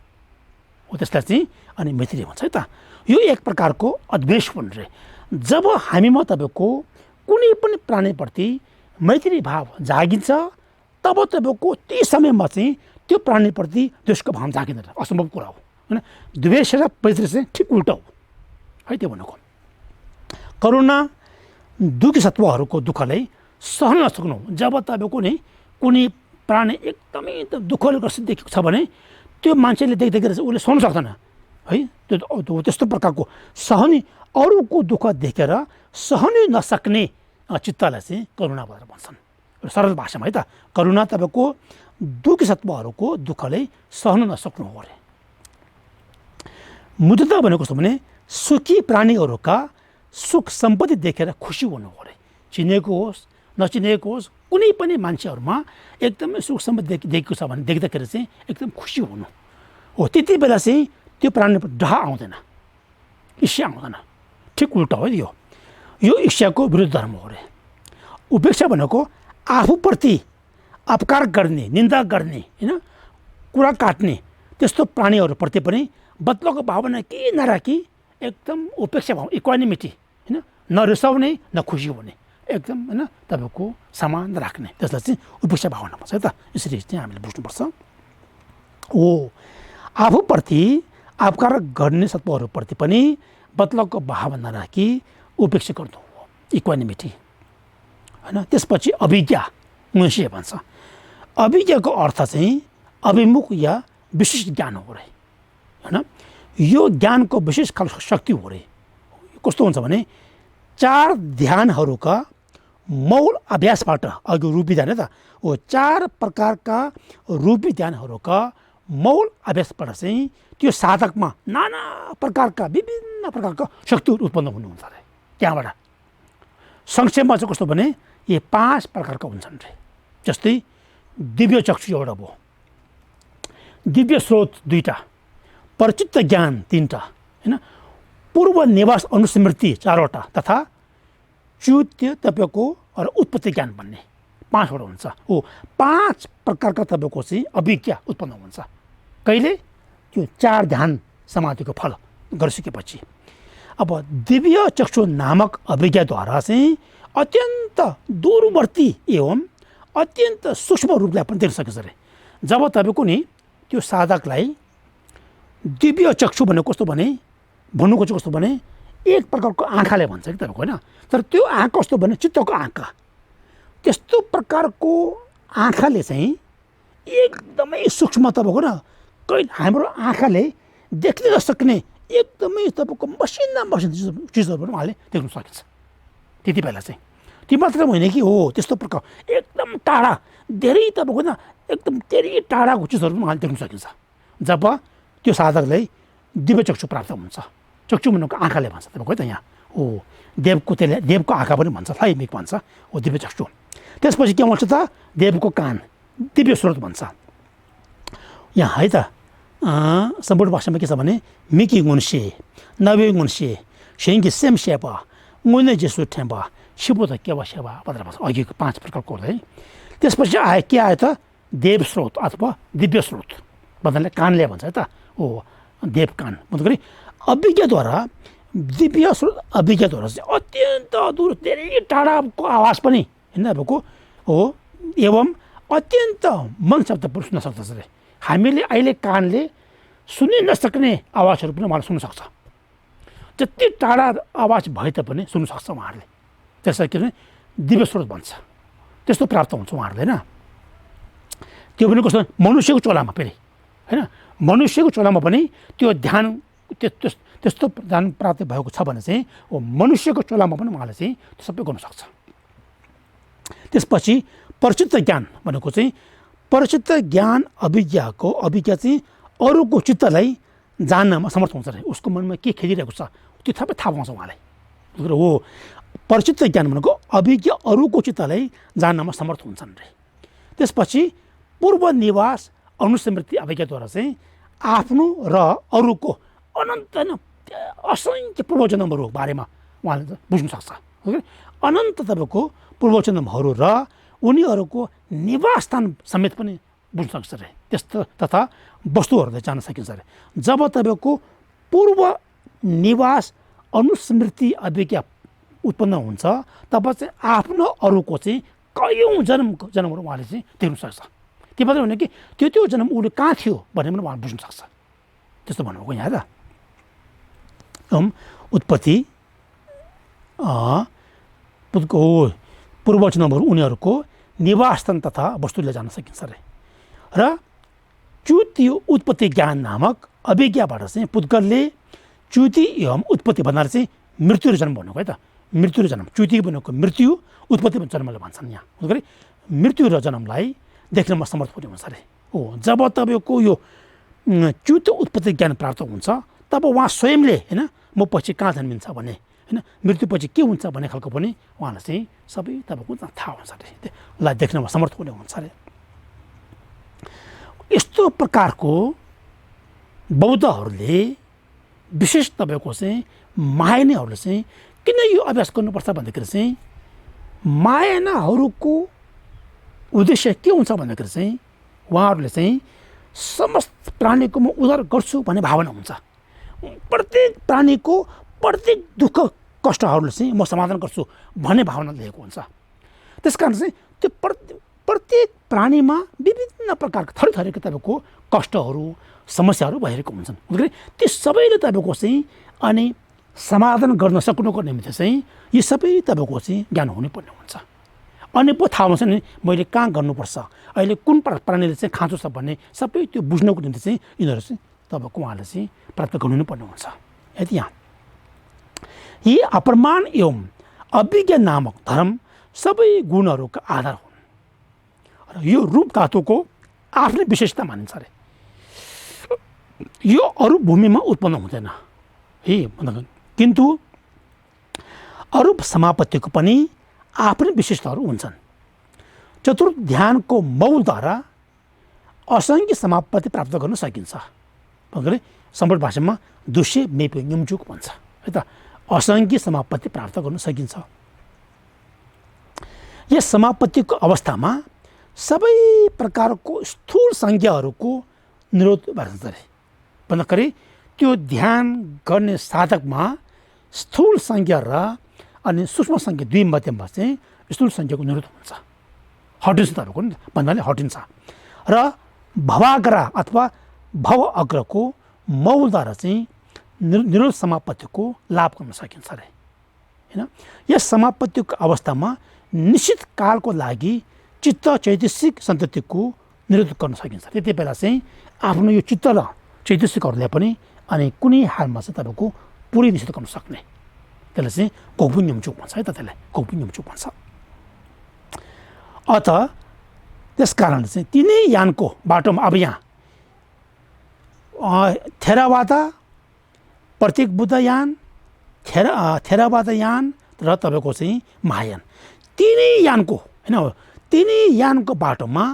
हो, त्यसलाई चाहिँ अनि मैत्री भन्छ है त। यो एक प्रकारको अद्वेष हुन् रे। जब हामीमा तपाईँको कुनै पनि प्राणीप्रति मैत्री भाव जागिन्छ तब तपाईँको त्यही समयमा चाहिँ त्यो प्राणीप्रति द्वेषको भाव जागिँदैन, असम्भव कुरा हो होइन। द्वेष र मैत्री चाहिँ ठिक उल्टा हो है। त्यो भनेको करुणा दुःखी सत्वहरूको दुःखलाई सहन नसक्नु। जब तपाईँको नि कुनै प्राणी एकदमै दुःखले ग्रसित देखेको छ भने त्यो मान्छेले देख्दाखेरि चाहिँ उसले सहन सक्दैन है। त्यो त्यस्तो प्रकारको सहने अरूको दुःख देखेर सहनै नसक्ने चित्तलाई चाहिँ करुणा भनेर भन्छन् सरल भाषामा है त। करुणा तपाईँको दुःखी सत्वहरूको दुःखलाई सहन नसक्नु हो अरे। मुदिता भनेको कस्तो भने सुखी प्राणीहरूका सुख सम्पत्ति देखेर खुसी हुनु हो अरे। चिनेको होस् नचिनेको होस् कुनै पनि मान्छेहरूमा एकदमै सुख सम्पत्ति देखेको छ भने देख्दाखेरि चाहिँ एकदम खुसी हुनु हो। त्यति बेला चाहिँ त्यो प्राणीमा डह आउँदैन, ईर्ष्या आउँदैन, ठिक उल्टा हो यो ईर्ष्याको विरुद्ध धर्म हो अरे। उपेक्षा भनेको आफूप्रति अपकार गर्ने, निन्दा गर्ने होइन, कुरा काट्ने त्यस्तो प्राणीहरूप्रति पनि बदलाको भावना केही नराखी एकदम उपेक्षा भाव, इक्वानिमिटी होइन, नरिसाउने न खुसी हुने, एकदम होइन तपाईँको समान राख्ने, त्यसलाई चाहिँ उपेक्षा भावना भन्छ है त। यसरी चाहिँ हामीले बुझ्नुपर्छ। आफूप्रति अपकार गर्ने सत्वहरूप्रति पनि बदलाको भावना नराखी उपेक्षा गर्नु हो, इक्वानिमिटी होइन। त्यसपछि अभिज्ञा मुन्सिया भन्छ। अभिज्ञाको अर्थ चाहिँ अभिमुख या विशेष ज्ञान हो रे होइन। यो ज्ञानको विशेष खालको शक्ति हो रे। कस्तो हुन्छ भने चार ध्यानहरूका मौल अभ्यासबाट अघि रूपी ध्यान है त, हो चार प्रकारका रूपी ध्यानहरूका मौल अभ्यासबाट चाहिँ त्यो साधकमा नाना प्रकारका विभिन्न प्रकारका शक्तिहरू उत्पन्न हुनुहुन्छ अरे। त्यहाँबाट संक्षेपमा चाहिँ कस्तो भने यी 5 प्रकारका हुन्छन् रे। जस्तै दिव्य चक्षु एउटा भयो, दिव्य स्रोत 2टा, परिचित ज्ञान 3टा होइन, पूर्व निवास अनुस्मृति 4वटा तथा च्युत्य तपाईँको र उत्पत्ति ज्ञान भन्ने 5वटा हुन्छ। हो 5 प्रकारका तपाईँको चाहिँ अभिज्ञा उत्पन्न हुन्छ। कहिले? त्यो 4 ध्यान समाधिको फल गरिसकेपछि। अब दिव्य चक्षु नामक अभिज्ञाद्वारा चाहिँ अत्यन्त दूरवर्ती एवं अत्यन्त सूक्ष्म रूपलाई पनि देख्न सकिन्छ अरे। जब तपाईँको नि त्यो साधकलाई दिव्य चक्षु भनेको कस्तो भने भन्नुको चाहिँ कस्तो भने एक प्रकारको आँखाले भन्छ कि तपाईँको होइन, तर त्यो आँखा कस्तो भने चित्तको आँखा, त्यस्तो प्रकारको आँखाले चाहिँ एकदमै सूक्ष्म तपाईँको न कहिले हाम्रो आँखाले देख्न नसक्ने एकदमै तपाईँको मसिना चिजहरू पनि उहाँले देख्न सकिन्छ त्यति बेला चाहिँ। त्यो मात्र होइन कि हो त्यस्तो प्रकार एकदम टाढा धेरै तपाईँको न एकदम धेरै टाढाको चिजहरू पनि उहाँले देख्न सकिन्छ जब त्यो साधकलाई दिव्य चक्षु प्राप्त हुन्छ। चक्षु भनेको आँखाले भन्छ तपाईँको है त। यहाँ हो देवको त्यसले देवको आँखा पनि भन्छ, थाइमिक भन्छ हो दिव्य चक्षु। त्यसपछि के भन्छ त देवको कान, दिव्य स्रोत भन्छ। यहाँ है त सम्पूर्ण भाषामा के छ भने मिकी गुन्से नवे गुन्से सेङ्गी सेम सेपा मुने जेसु ठेम्बा सिपो त केवा सेवा भनेर भन्छ। अघिको 5 प्रकारको है। त्यसपछि आयो के आयो त देव स्रोत अथवा दिव्य स्रोत भन्नाले कानले भन्छ है त। हो देव कान भन्दाखेरि अभिज्ञद्वारा दिव्य स्रोत अभिज्ञद्वारा चाहिँ अत्यन्त दूर धेरै टाढाको आवाज पनि होइन तपाईँको हो एवं अत्यन्त मन शब्दहरू सुन्न सक्दछ अरे हामीले अहिले कानले सुनि नसक्ने आवाजहरू पनि उहाँले सुन्न सक्छ जति टाढा आवाज भए तापनि सुन्न सक्छ उहाँहरूले त्यसलाई के भने दिव्य स्रोत भन्छ त्यस्तो प्राप्त हुन्छ उहाँहरूले होइन त्यो पनि कस्तो मनुष्यको चोलामा फेरि होइन मनुष्यको चोलामा पनि त्यो ध्यान त्यस्तो ध्यान प्राप्त भएको छ भने चाहिँ मनुष्यको चोलामा पनि उहाँले चाहिँ त्यो सबै गर्न सक्छ त्यसपछि परिचित ज्ञान भनेको चाहिँ परिचित ज्ञान अभिज्ञा चाहिँ अरूको चित्तलाई जान्नमा समर्थ हुन्छ अरे उसको मनमा के खेलिरहेको छ त्यो सबै थाहा पाउँछ उहाँलाई हो परिचित ज्ञान भनेको अभिज्ञ अरूको चित्तलाई जान्नमा समर्थ हुन्छन् रे त्यसपछि पूर्व निवास अनुस्मृति अभिज्ञद्वारा चाहिँ आफ्नो र अरूको अनन्त असङ्ख्य पूर्वजन्महरू बारेमा उहाँले बुझ्न सक्छ अनन्त तपाईँको पूर्वजन्महरू र उनीहरूको निवास स्थान समेत पनि बुझ्न सक्छ अरे त्यस्तो तथा वस्तुहरूलाई जान्न सकिन्छ अरे जब तपाईँको पूर्व निवास अनुस्मृति अभिज्ञा उत्पन्न हुन्छ तब चाहिँ आफ्नो अरूको चाहिँ कयौँ जन्महरू उहाँले चाहिँ देख्न सक्छ के मात्रै भने कि त्यो जन्म उसले कहाँ थियो भन्ने पनि उहाँले बुझ्न सक्छ त्यस्तो भन्नुभएको यहाँ त उत्पत्ति पूर्वजन्महरू उनीहरूको निवासस्थान तथा वस्तुले जान सकिन्छ अरे र च्युति उत्पत्ति ज्ञान नामक अभिज्ञाबाट चाहिँ पुद्गलले च्युति एवं उत्पत्ति भन्नाले चाहिँ मृत्यु र जन्म भन्नुको है त मृत्यु र जन्म च्युति भनेको मृत्यु उत्पत्ति जन्मले भन्छन् यहाँ गरी मृत्यु र जन्मलाई देख्नमा समर्थ पनि हुन्छ अरे हो जब तपाईँको यो च्युति उत्पत्ति ज्ञान प्राप्त हुन्छ तब उहाँ स्वयंले होइन म पछि कहाँ जन्मिन्छ भने होइन मृत्युपछि के हुन्छ भन्ने खालको पनि उहाँलाई चाहिँ सबै तपाईँको थाहा हुन्छ अरे त्यसलाई देख्नमा समर्थ पनि हुन्छ अरे यस्तो प्रकारको बौद्धहरूले विशेष तपाईँको चाहिँ मायनाहरूले चाहिँ किन यो अभ्यास गर्नुपर्छ भन्दाखेरि चाहिँ मायनाहरूको उद्देश्य के हुन्छ भन्दाखेरि चाहिँ उहाँहरूले चाहिँ समस्त प्राणीको म उद्धार गर्छु भन्ने भावना हुन्छ प्रत्येक प्राणीको प्रत्येक दुःख कष्टहरूले चाहिँ म समाधान गर्छु भन्ने भावना लिएको हुन्छ त्यस कारण चाहिँ त्यो प्रत्येक प्राणीमा विभिन्न प्रकारका थरीथरीका तपाईँको कष्टहरू समस्याहरू भइरहेको हुन्छन् त्यो सबैले तपाईँको चाहिँ अनि समाधान गर्न सक्नुको निम्ति चाहिँ यी सबै तपाईँको चाहिँ ज्ञान हुनुपर्ने हुन्छ अनि पो थाहा हुन्छ नि मैले कहाँ गर्नुपर्छ अहिले कुन प्राणीले चाहिँ खाँचो छ भन्ने सबै त्यो बुझ्नको निम्ति चाहिँ यिनीहरू चाहिँ तपाईँको उहाँले चाहिँ प्राप्त गर्नु नै पर्ने हुन्छ यति यहाँ यी अप्रमाण एवं अभिज्ञ नामक धर्म सबै गुणहरूका आधार हुन् र यो रूप धातुको आफ्नै विशेषता मानिन्छ अरे यो अरू भूमिमा उत्पन्न हुँदैन है किन्तु अरूप समापत्तिको पनि आफ्नै विशेषताहरू हुन्छन् चतुर्थ ध्यानको मौलद्वारा असङ्ख्य समापत्ति प्राप्त गर्न सकिन्छ भन्नाले सम्पूर्ण भाषामा दुष्य मेपे न्युम्चुक भन्छ है त असङ्ख्य समापत्ति प्राप्त गर्न सकिन्छ यस समापत्तिको अवस्थामा सबै प्रकारको स्थूल संज्ञाहरूको निरोध भन्छ अरे भन्दाखेरि त्यो ध्यान गर्ने साधकमा स्थूल संज्ञा र अनि सूक्ष्म संज्ञा दुई मध्यममा चाहिँ स्थूल संज्ञाको निरोध हुन्छ हटिन्छ तपाईँको भन्नाले हटिन्छ र भवाग्र अथवा भव अग्रको मौलद्वारा चाहिँ निरोध समापत्तिको लाभ गर्न सकिन्छ अरे होइन यस समापत्तिको अवस्थामा निश्चित कालको लागि चित्त चैतसिक सन्ततिको निरोध गर्न सकिन्छ त्यति बेला चाहिँ आफ्नो यो चित्त र चैतसिकहरूलाई पनि अनि कुनै हालमा चाहिँ तपाईँको पुरै निषेध गर्न सक्ने त्यसलाई चाहिँ कौपुन निम्चुक भन्छ है त त्यसलाई कौपुन निम्चुक भन्छ अत त्यस कारणले चाहिँ तिनै यानको बाटोमा अब यहाँ थेरावाद प्रत्येक बुद्धयान थेरावाद यान र तपाईँको चाहिँ महायान तिनै यानको होइन तिनै यानको बाटोमा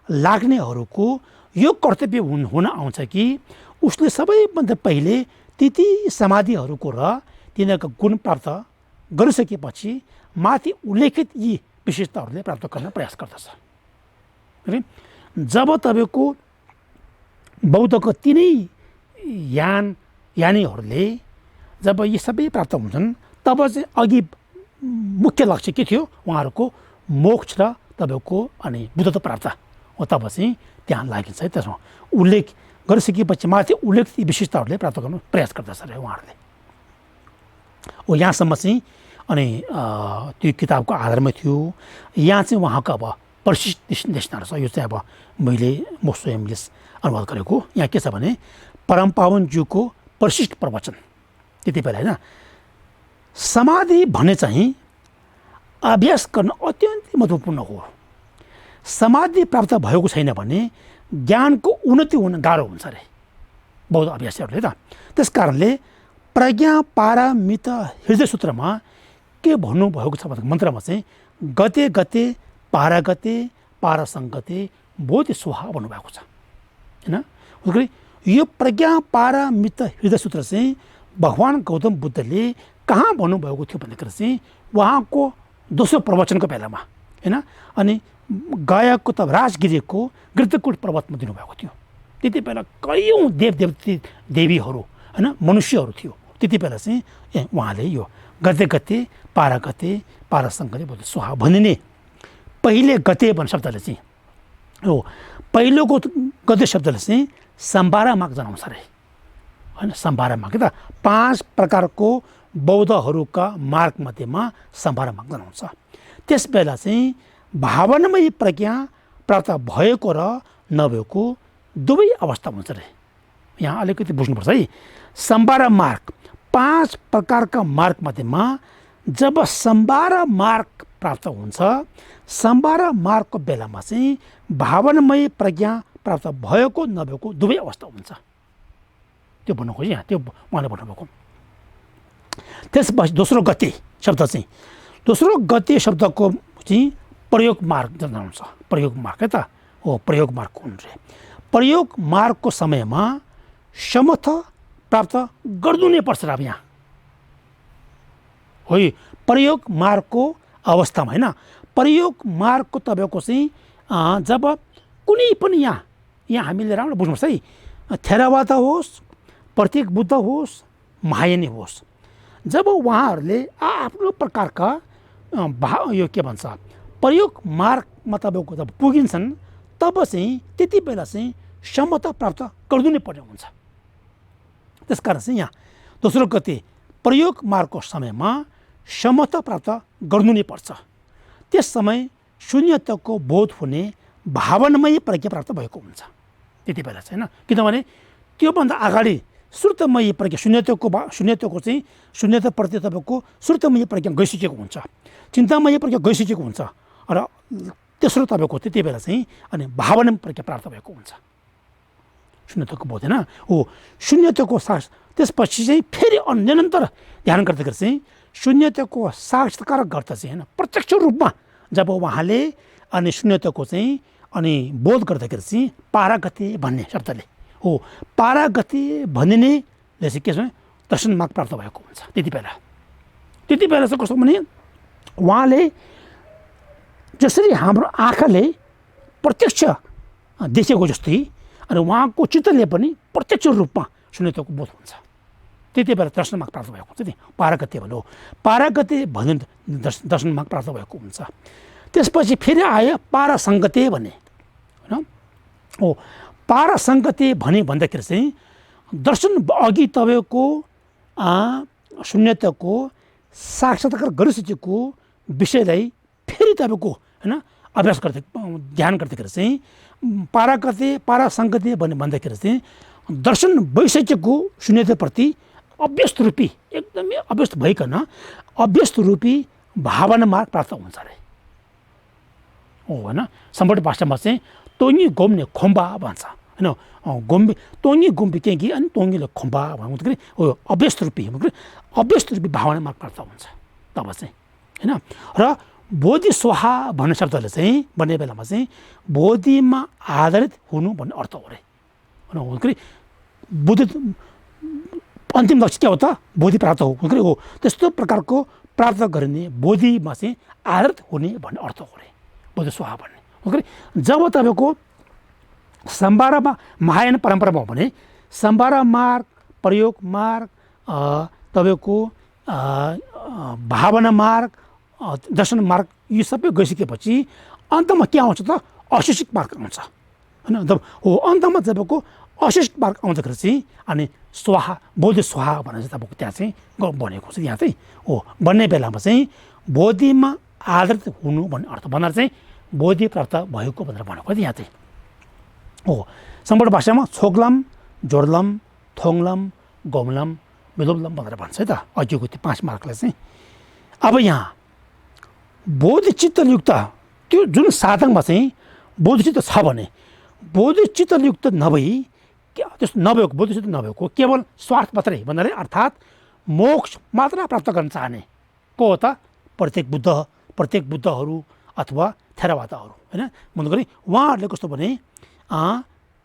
लाग्नेहरूको यो कर्तव्य हुन आउँछ कि उसले सबैभन्दा पहिले ती समाधिहरूको र तिनीहरूको गुण प्राप्त गरिसकेपछि माथि उल्लेखित यी विशेषताहरूले प्राप्त गर्न प्रयास गर्दछ जब तपाईँको बौद्धको तिनै यानीहरूले जब यी सबै प्राप्त हुन्छन् तब चाहिँ अघि मुख्य लक्ष्य के थियो उहाँहरूको मोक्ष र तपाईँको अनि बुद्धत्व प्राप्त हो। तब चाहिँ त्यहाँ लागिन्छ है। त्यसमा उल्लेख गरिसकेपछि माथि उल्लेखित विशिष्टहरूले प्राप्त गर्नु प्रयास गर्दछ अरे उहाँहरूले। हो यहाँसम्म चाहिँ अनि त्यो किताबको आधारमा थियो। यहाँ चाहिँ उहाँको अब परिशिष्ट देशनार छ। यो चाहिँ अब मैले म स्वयंले अनुवाद गरेको। यहाँ के छ भने परम पावनज्यूको परिशिष्ट प्रवचन त्यति बेला होइन, समाधि भन्ने चाहिँ अभ्यास गर्न अत्यन्तै महत्त्वपूर्ण हो। समाधि प्राप्त भएको छैन भने ज्ञानको उन्नति हुन गाह्रो हुन्छ अरे बौद्ध अभ्यासीहरूले त। त्यस कारणले प्रज्ञा पारमित हृदय सूत्रमा के भन्नुभएको छ भने मन्त्रमा चाहिँ गते गते पारागते पारसङ्गते बोधि स्वाहा भन्नुभएको छ होइन। यो प्रज्ञा पारमित हृदय सूत्र चाहिँ भगवान् गौतम बुद्धले कहाँ भन्नुभएको थियो भन्दाखेरि चाहिँ उहाँको दोस्रो प्रवचनको बेलामा होइन। अनि गयाको त राजगिरीको गृतकुट पर्वतमा दिनुभएको थियो। त्यति बेला कयौँ देवदेवती देवीहरू होइन मनुष्यहरू थियो। त्यति बेला चाहिँ उहाँले यो गते गते पारागते पारसङ्गते बोधि स्वाहा भनिने पहिले गते भन्ने शब्दले चाहिँ हो पहिलोको गते शब्दले चाहिँ सम्भारा माग जनाउँछ अरे होइन। सम्भारा माग त 5 प्रकारको बौद्धहरूका मार्गमध्येमा सम्भारा माग जनाउँछ। त्यस बेला चाहिँ भावनामय प्रज्ञा प्राप्त भएको र नभएको दुवै अवस्था हुन्छ अरे। यहाँ अलिकति बुझ्नुपर्छ है। सम्भारा मार्ग 5 प्रकारका मार्गमध्येमा जब सम्भारा मार्ग प्राप्त हुन्छ, सम्भारा मार्गको बेलामा चाहिँ भावनामय प्रज्ञा प्राप्त भएको नभएको दुवै अवस्था हुन्छ। त्यो भन्नु खोजेँ यहाँ, त्यो उहाँले भन्नुभएको। त्यसपछि दोस्रो गते शब्द चाहिँ दोस्रो गते शब्दको चाहिँ प्रयोग मार्ग जनाउँछ। प्रयोग मार्ग है त हो प्रयोग मार्ग हुन्छ। प्रयोग मार्गको समयमा समर्थ प्राप्त गर्नु नै पर्छ अब यहाँ हो। प्रयोग मार्गको अवस्थामा होइन, प्रयोग मार्गको तपाईँको चाहिँ जब कुनै पनि यहाँ हामीले राम्रो बुझ्नुहोस् है। थेरावादा होस्, प्रत्येक बुद्ध होस्, महायानी होस्, जब उहाँहरूले आफ्नो प्रकारका यो के भन्छ प्रयोग मार्गमा तपाईँको जब पुगिन्छन् तब चाहिँ त्यति बेला चाहिँ समता प्राप्त गर्नु नै पर्ने हुन्छ। त्यसकारण चाहिँ यहाँ दोस्रो गते प्रयोग मार्गको समयमा समता प्राप्त गर्नु नै पर्छ। त्यस समय शून्यताको बोध हुने भावनामय प्रज्ञा प्राप्त भएको हुन्छ त्यति बेला चाहिँ होइन। किनभने त्योभन्दा अगाडि श्रुतमय प्रज्ञा शून्यताको चाहिँ शून्यताप्रति तपाईँको श्रुतमय प्रज्ञा गइसकेको हुन्छ, चिन्तामय प्रज्ञा गइसकेको हुन्छ र तेस्रो तपाईँको त्यति बेला चाहिँ अनि भावनामय प्रज्ञा प्राप्त भएको हुन्छ। शून्यताको बोध होइन हो शून्यताको साक्ष। त्यसपछि चाहिँ फेरि निरन्तर ध्यान गर्दाखेरि चाहिँ शून्यताको साक्षात्कार गर्दा चाहिँ होइन प्रत्यक्ष रूपमा जब उहाँले अनि शून्यताको चाहिँ अनि बोध गर्दाखेरि चाहिँ पारागति भन्ने शब्दले हो पारागति भन्नेले चाहिँ के छ भने दर्शन मार्ग प्राप्त भएको हुन्छ। त्यति बेला चाहिँ कस्तो भने उहाँले जसरी हाम्रो आँखाले प्रत्यक्ष देखेको जस्तै अनि उहाँको चित्तले पनि प्रत्यक्ष रूपमा शून्यताको बोध हुन्छ। त्यति बेला दर्शन मार्ग प्राप्त भएको हुन्छ। नि पारागति भन्नु पारागति भन्ने दर्शन मार्ग प्राप्त भएको हुन्छ। त्यसपछि फेरि आयो पारसङ्गते भन्ने होइन हो। पारसङ्गते भन्दाखेरि चाहिँ दर्शन अघि तपाईँको शून्यताको साक्षात्कार गरिसकेको विषयलाई फेरि तपाईँको होइन अभ्यास गर्दै ध्यान गर्दाखेरि चाहिँ पारसङ्गते भन्दाखेरि चाहिँ दर्शन भइसकेको शून्यताप्रति अभ्यस्त रूपी एकदमै अभ्यस्त भइकन अभ्यस्त रूपी भावना मार्ग प्राप्त हुन्छ अरे हो होइन। सम्बट भाषामा चाहिँ तोङ्गी गोम्ने खोम्बा भन्छ होइन। गोम्बे तोङ्गी गोम्बे केही अनि तोङ्गीले खोम्बा भन्दाखेरि हो अभ्यस्त रूपी भावना मार्ग प्राप्त हुन्छ तब चाहिँ होइन। र बोधि स्वाहा भन्ने शब्दले चाहिँ भन्ने बेलामा चाहिँ बोधिमा आधारित हुनु भन्ने अर्थ हो अरे होइन। बुद्धि अन्तिम लक्ष्य क्या हो त बोधि प्राप्त हो हो त्यस्तो प्रकारको प्राप्त गरिने बोधिमा चाहिँ आधारित हुने भन्ने अर्थ हो अरे बोधि स्वाहा भन्ने। जब तपाईँको सम्भारामा महायान परम्परामा हो भने सम्भारा मार्ग प्रयोग मार्ग तपाईँको भावना मार्ग, दर्शन मार्ग यी सबै गइसकेपछि अन्तमा के आउँछ त अशेषिक मार्ग आउँछ होइन। हो अन्तमा तपाईँको अशेषिक मार्ग आउँदाखेरि चाहिँ अनि स्वाहा बोधि स्वाहा भनेर चाहिँ तपाईँको त्यहाँ चाहिँ बनेको छ। यहाँ चाहिँ हो बन्ने बेलामा चाहिँ बोधिमा आधारित हुनु भन्ने अर्थ भन्दा चाहिँ बोधि प्राप्त भएको भनेर भनेको यहाँ चाहिँ हो। सम्पूर्ण भाषामा छोग्लम, जोड्लम, थोङ्लम, गौमलम, मिलोलम भनेर भन्छ है त अघिको त्यो 5 मार्गलाई चाहिँ। अब यहाँ बोधिचित्तयुक्त त्यो जुन साधकमा चाहिँ बोधिचित्त छ भने बोधिचित्तयुक्त नभई त्यस्तो नभएको बोधिचित्त नभएको केवल स्वार्थ मात्रै भन्नाले अर्थात् मोक्ष मात्र प्राप्त गर्न चाहने को हो त प्रत्येक बुद्धहरू अथवा थेरवादहरू होइन। भन्नु गरी उहाँहरूले कस्तो भने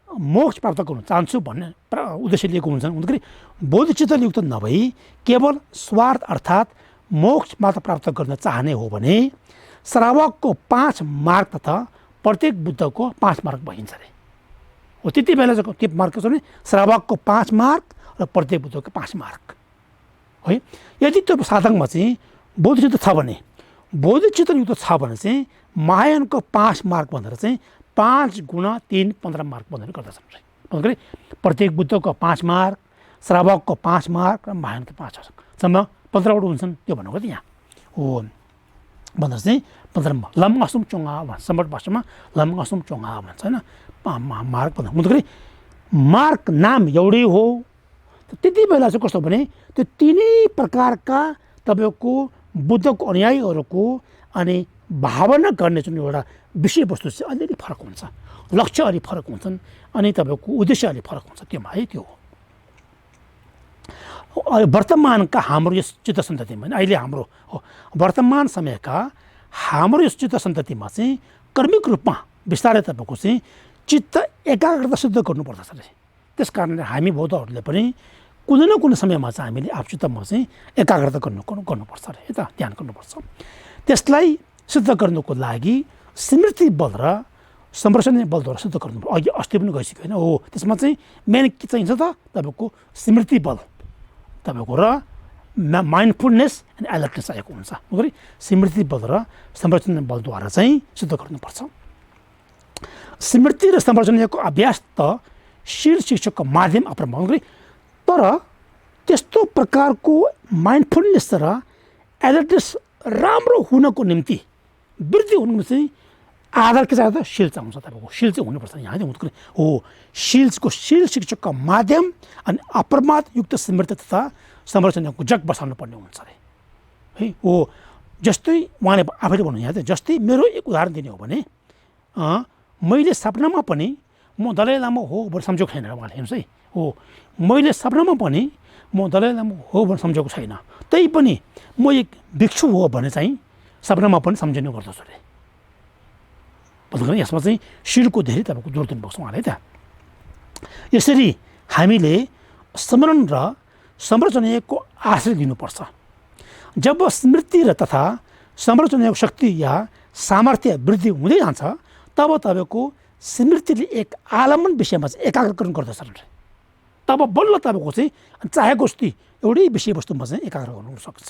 मोक्ष प्राप्त गर्नु चाहन्छु भन्ने उद्देश्य लिएको हुन्छन्। भन्दाखेरि बोधिचित्तयुक्त नभई केवल स्वार्थ अर्थात् मोक्ष मात्र प्राप्त गर्न चाहने हो भने श्रावकको 5 मार्ग तथा प्रत्येक बुद्धको 5 मार्ग भइन्छ अरे हो। त्यति बेला चाहिँ के मार्ग छ भने श्रावकको 5 मार्ग र प्रत्येक बुद्धको 5 मार्ग है। यदि त्यो साधकमा चाहिँ बोधिचित्त छ भने बोधिचित्तयुक्त छ भने चाहिँ महायानको 5 मार्ग भनेर चाहिँ 5 गुणा 3 15 मार्ग भनेर गर्दछन्। भन्दाखेरि प्रत्येक बुद्धको 5 मार्ग, श्रावकको 5 मार्ग र महायानको 5 सम्म 15 वटा हुन्छन्। त्यो भनेको त यहाँ हो भन्दा चाहिँ 15 लम असुम चोङा भन्छ सम्बट भाषामा लम असुम चोङा भन्छ होइन मार्ग भन्दा। भन्दाखेरि मार्ग नाम एउटै हो। त्यति बेला चाहिँ कस्तो भने त्यो 3 प्रकारका तपाईँको बुद्धको अनुयायीहरूको अनि भावना गर्ने जुन एउटा विषयवस्तु चाहिँ अलिअलि फरक हुन्छ, लक्ष्य अलिक फरक हुन्छन् अनि तपाईँको उद्देश्य अलिक फरक हुन्छ। त्योमा है त्यो हो। वर्तमानका हाम्रो यस चित्त सन्ततिमा अहिले हाम्रो हो वर्तमान समयका हाम्रो यस चित्त सन्ततिमा चाहिँ कर्मिक रूपमा बिस्तारै तपाईँको चाहिँ चित्त एकाग्रता सिद्ध गर्नुपर्दछ अरे। त्यस कारणले हामी बौद्धहरूले पनि कुनै न कुनै समयमा चाहिँ हामीले आफूचित्तमा चाहिँ एकाग्रता गर्नुपर्छ अरे है त, ध्यान गर्नुपर्छ। त्यसलाई सिद्ध गर्नुको लागि स्मृति बल र संरचना बलद्वारा सिद्ध गर्नुपर्छ। अघि अस्ति पनि गइसक्यो होइन हो। त्यसमा चाहिँ मेन के चाहिन्छ त तपाईँको स्मृति बल तपाईँको र माइन्डफुलनेस एन्ड एलर्टनेस आएको हुन्छ। गरी स्मृति बल र संरचना बलद्वारा चाहिँ सिद्ध गर्नुपर्छ। स्मृति र संरचनाको अभ्यास त शील शिक्षकको माध्यम अपनाउनु गरी तर त्यस्तो प्रकारको माइन्डफुलनेस र एलर्टनेस राम्रो हुनको निम्ति वृद्धि हुनु चाहिँ आधार के चाहिन्छ शील चाहिन्छ। तपाईँको शील चाहिँ हुनुपर्छ यहाँ चाहिँ हो। शील शिक्षकको माध्यम अनि अप्रमादयुक्त स्मृति तथा संरचनाको जग बसाल्नु पर्ने हुन्छ अरे है हो। जस्तै उहाँले आफैले भन्नु यहाँ चाहिँ जस्तै मेरो एक उदाहरण दिने हो भने मैले सपनामा पनि म दलाई लामा हो भनेर सम्झेको छैन उहाँले हेर्नुहोस् है हो। मैले सपनामा पनि म दलाई लामा हो भनेर सम्झेको छैन, त्यही पनि म एक भिक्षु हो भने चाहिँ सपनामा पनि सम्झिने गर्दछु अरे। भन्दाखेरि यसमा चाहिँ शीलको धेरै तपाईँको जोड दिनुभएको छ उहाँले त। यसरी हामीले स्मरण र संरचनाको आश्रय लिनुपर्छ। जब स्मृति र तथा संरचनाको शक्ति या सामर्थ्य वृद्धि हुँदै जान्छ तब तपाईँको स्मृतिले एक आलम्बन विषयमा चाहिँ एकाग्रकरण गर्दछ अरे। तब बल्ल तपाईँको चाहिँ चाहेको जस्तै एउटै विषयवस्तुमा चाहिँ एकाग्र गर्नु सक्छ।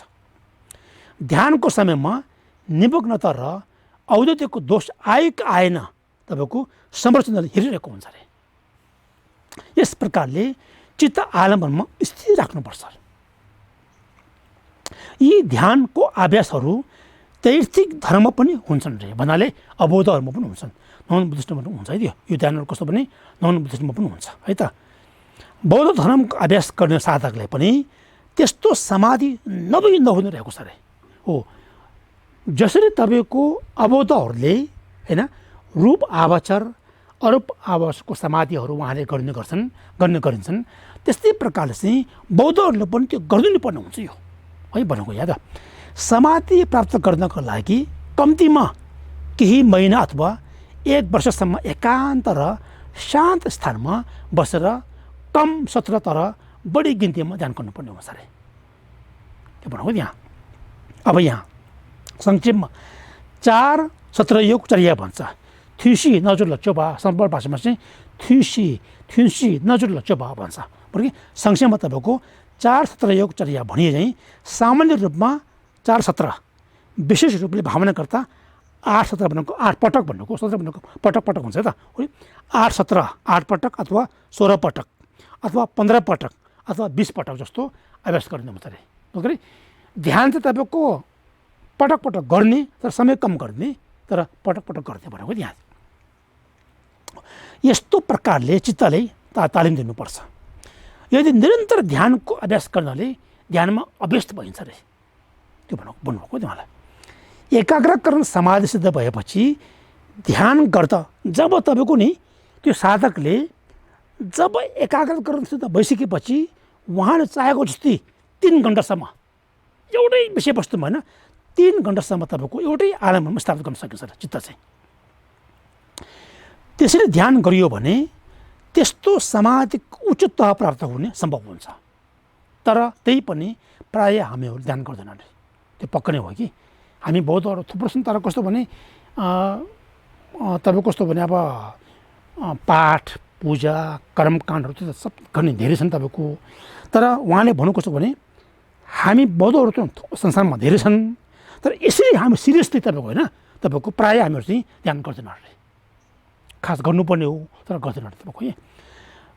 ध्यानको समयमा निमग्नता र औद्योगिकको दोष आयो कि आएन तपाईँको संरचनाले हेरिरहेको हुन्छ अरे। यस प्रकारले चित्त आलम्बनमा स्थिर राख्नुपर्छ। यी ध्यानको अभ्यासहरू तैर्थिक धर्म पनि हुन्छन् रे भन्नाले अबौद्ध धर्म पनि हुन्छन्, नन बुद्धिस्टमा पनि हुन्छ है। यो ध्यानहरू कस्तो भने नन बुद्धिस्टमा पनि हुन्छ है त। बौद्ध धर्मको अभ्यास गर्ने साधकलाई पनि त्यस्तो समाधि नहुनु रहेको छ अरे हो। जसरी तपाईँको अबौद्धहरूले होइन रूप आवाचर अरूप आवासको समाधिहरू उहाँले गर्ने गरिन्छन् त्यस्तै प्रकारले चाहिँ बौद्धहरूले पनि त्यो गरिदिनु पर्ने हुन्छ यो है भनेको याद। समाधि प्राप्त गर्नको लागि कम्तीमा केही महिना अथवा 1 वर्षसम्म एकान्त र शान्त स्थानमा बसेर कम सत्र तर बढी गिन्तीमा ध्यान गर्नुपर्ने हुन्छ अरे त्यो भनेको यहाँ। अब यहाँ संक्षेपमा 4 सत्रयोग चर्या भन्छ। थ्युसी नजुर लचोबा सम्पूर्ण भाषामा चाहिँ थ्युसी नजुर लचोबा भन्छ। porque संक्षेपमा तपाईँको 4 सत्र योगचर्या भनिए चाहिँ सामान्य रूपमा 4 सत्र, विशेष रूपले भावना गर्दा 8 सत्र भनेको 8 पटक भनेको, सत्र भनेको पटक पटक हुन्छ त, 8 सत्र 8 पटक अथवा 16 पटक अथवा 15 पटक अथवा 20 पटक जस्तो अभ्यास गर्नुहुन्छ अरे। ओके, ध्यान चाहिँ तपाईँको पटक पटक गर्ने तर समय कम गर्ने, तर पटक पटक गर्ने भनेको ध्यान। यस्तो प्रकारले चित्तले तालिम दिनुपर्छ। यदि निरन्तर ध्यानको अभ्यास गर्नाले ध्यानमा अभ्यस्त भइन्छ अरे, त्यो भन्नुभएको उहाँलाई। एकाग्रकरण समाधि सिद्ध भएपछि ध्यान गर्दा जब तपाईँको नि त्यो साधकले जब एकाग्रकरण सिद्ध भइसकेपछि उहाँले चाहेको जस्तै 3 घन्टासम्म एउटै विषयवस्तुमा होइन 3 घन्टासम्म तपाईँको एउटै आलममा स्थापित गर्न सकिन्छ चित्त चाहिँ। त्यसरी ध्यान गरियो भने त्यस्तो समाधिको उच्च तह प्राप्त हुने सम्भव हुन्छ। तर त्यही पनि प्रायः हामीहरू ध्यान गर्दैन अरे, त्यो पक्का नै हो कि हामी बौद्धहरू थुप्रो छन्। तर कस्तो भने तपाईँको कस्तो भने अब पाठ पूजा कर्मकाण्डहरू त्यो सब गर्ने धेरै छन् तपाईँको। तर उहाँले भन्नु कस्तो भने हामी बौद्धहरू त संसारमा धेरै छन्, तर यसरी हामी सिरियसली तपाईँको होइन तपाईँको प्रायः हामीहरू चाहिँ ध्यान गर्दैन अरे, खास गर्नुपर्ने हो तर गर्दैन अरे तपाईँको।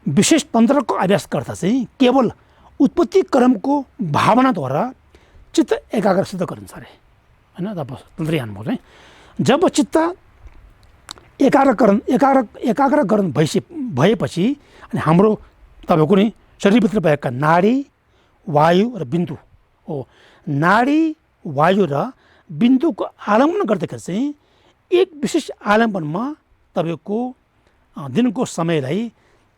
विशेष तन्त्रको अभ्यास गर्दा चाहिँ केवल उत्पत्ति क्रमको भावनाद्वारा चित्त एकाग्र सिद्ध गरिन्छ अरे होइन। तब तन्त्रयान भयो चाहिँ जब चित्त एकाग्रकरण भएपछि अनि हाम्रो तपाईँको नि शरीरभित्र भएका नाडी वायु र बिन्दु हो, नाडी वायु र बिन्दुको आलम्बन गर्दाखेरि चाहिँ एक विशेष आलम्बनमा तपाईँको दिनको समयलाई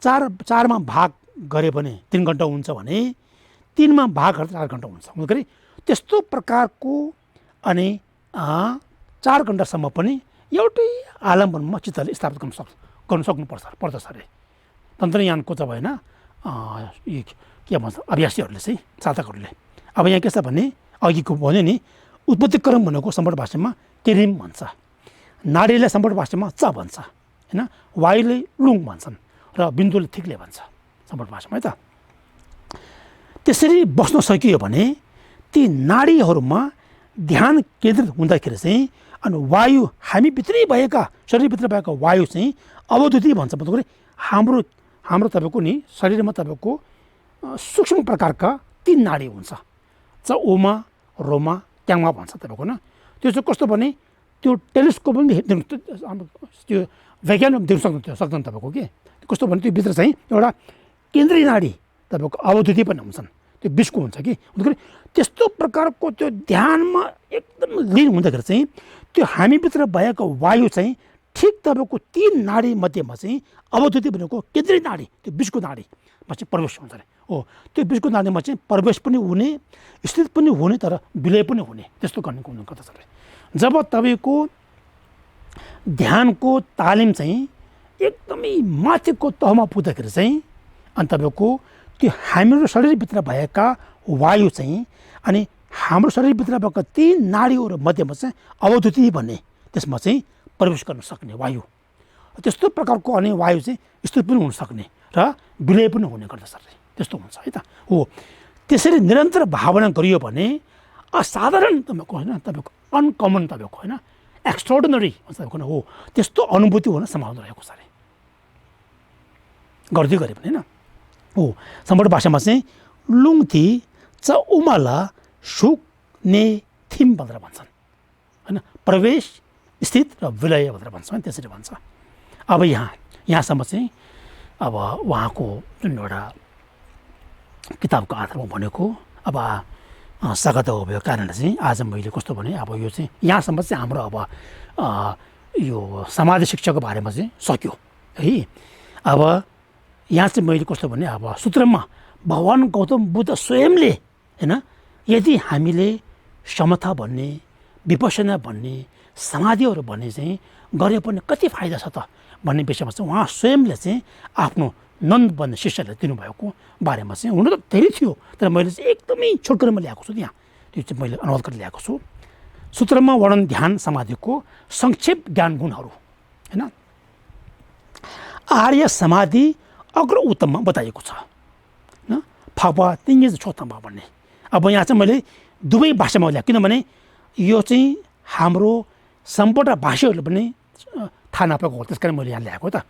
चारमा भाग गऱ्यो भने 3 घन्टा हुन्छ भने 3मा भाग गर्दा 4 घन्टा हुन्छ। हुँदाखेरि त्यस्तो प्रकारको अनि 4 घन्टासम्म पनि एउटै आलम्बनमा चित्तले स्थापित गर्न सक्नुपर्छ अरे तन्त्रयानको त होइन के भन्छ अभ्यासीहरूले चाहिँ साधकहरूले। अब यहाँ के छ भने अघिको भन्यो नि उत्पत्ति क्रम भनेको सम्पूर्ण भाषामा तिरिम भन्छ, नाडीलाई सम्पूर्ण भाषामा च भन्छ होइन, वायुले लुङ भन्छन् र बिन्दुले थिक्ले भन्छ सम्पूर्ण भाषामा है त। त्यसरी बस्न सकियो भने ती नाडीहरूमा ध्यान केन्द्रित हुँदाखेरि चाहिँ अनि वायु हामीभित्रै भएका शरीरभित्र भएका वायु चाहिँ अवधुति भन्छ। मतलब हाम्रो तपाईँको नि शरीरमा तपाईँको सूक्ष्म प्रकारका 3 नाडी हुन्छ, ओमा रोमा ट्याङमा भन्छ तपाईँको न। त्यो चाहिँ कस्तो भने त्यो टेलिस्कोप पनि त्यो वैज्ञानिक देख्न सक्दैन तपाईँको के कस्तो भने त्यो भित्र चाहिँ एउटा केन्द्रीय नाडी तपाईँको अवधुति पनि हुन्छन्, त्यो बिचको हुन्छ कि। अन्तखेरि त्यस्तो प्रकारको त्यो ध्यानमा एकदम लिन हुँदाखेरि चाहिँ त्यो हामीभित्र भएको वायु चाहिँ ठिक तपाईँको 3 नाडी मध्येमा चाहिँ अवधुति भनेको केन्द्रीय नाडी त्यो बिचको नाडीमा चाहिँ प्रवेश हुन्छ अरे हो। त्यो बिचको नाडीमा चाहिँ प्रवेश पनि हुने स्थित पनि हुने तर विलय पनि हुने त्यस्तो गर्ने गर्दछ अरे। जब तपाईँको ध्यानको तालिम चाहिँ एकदमै माथिको तहमा पुग्दाखेरि चाहिँ अनि तपाईँको त्यो हाम्रो शरीरभित्र भएका वायु चाहिँ अनि हाम्रो शरीरभित्र भएका 3 नाडीहरू मध्येमा चाहिँ अवधुति भन्ने त्यसमा चाहिँ प्रवेश गर्न सक्ने वायु, त्यस्तो प्रकारको अनि वायु चाहिँ स्थिर पनि हुनसक्ने र विलय पनि हुने गर्दछ त्यस्तो हुन्छ है त हो। त्यसरी निरन्तर भावना गरियो भने असाधारण तपाईँको होइन तपाईँको अनकमन तपाईँको होइन एक्स्ट्राअर्डिनरी तपाईँको हो त्यस्तो अनुभूति हुन सम्भावना रहेको छ अरे गर्दै गरे पनि होइन हो। सम्पूर्ण भाषामा चाहिँ लुङथी च उमाला सुक ने थिम भनेर भन्छन् होइन, प्रवेश स्थित र विलय भनेर भन्छ होइन, त्यसरी भन्छ। अब यहाँसम्म चाहिँ अब उहाँको जुन एउटा किताबको आधारमा भनेको अब सगत भएको कारणले चाहिँ आज मैले कस्तो भने अब यो चाहिँ यहाँसम्म चाहिँ हाम्रो अब यो समाधि शिक्षाको बारेमा चाहिँ सक्यो है। अब यहाँ चाहिँ मैले कस्तो भने अब सूत्रमा भगवान् गौतम बुद्ध स्वयंले होइन यदि हामीले समता भन्ने विपसना भन्ने समाधिहरू भन्ने चाहिँ गरे पनि कति फाइदा छ त भन्ने विषयमा चाहिँ उहाँ स्वयंले चाहिँ आफ्नो नन्द भन्ने शिष्यलाई दिनुभएको बारेमा चाहिँ हुन त धेरै थियो तर मैले चाहिँ एकदमै छोटकरीमा ल्याएको छु त्यहाँ त्यो चाहिँ मैले अनुवाद गरेर ल्याएको छु। सूत्रमा वर्णन ध्यान समाधिको संक्षेप ज्ञान गुणहरू होइन आर्य समाधि अग्र उत्तममा बताइएको छ होइन। फापा तिङ्गे छोथम्बा भन्ने अब यहाँ चाहिँ मैले दुवै भाषामा ल्याएँ किनभने यो चाहिँ हाम्रो सम्पूर्ण भाषीहरूले पनि थाहा नपाएको हो त्यस कारण मैले यहाँ ल्याएको त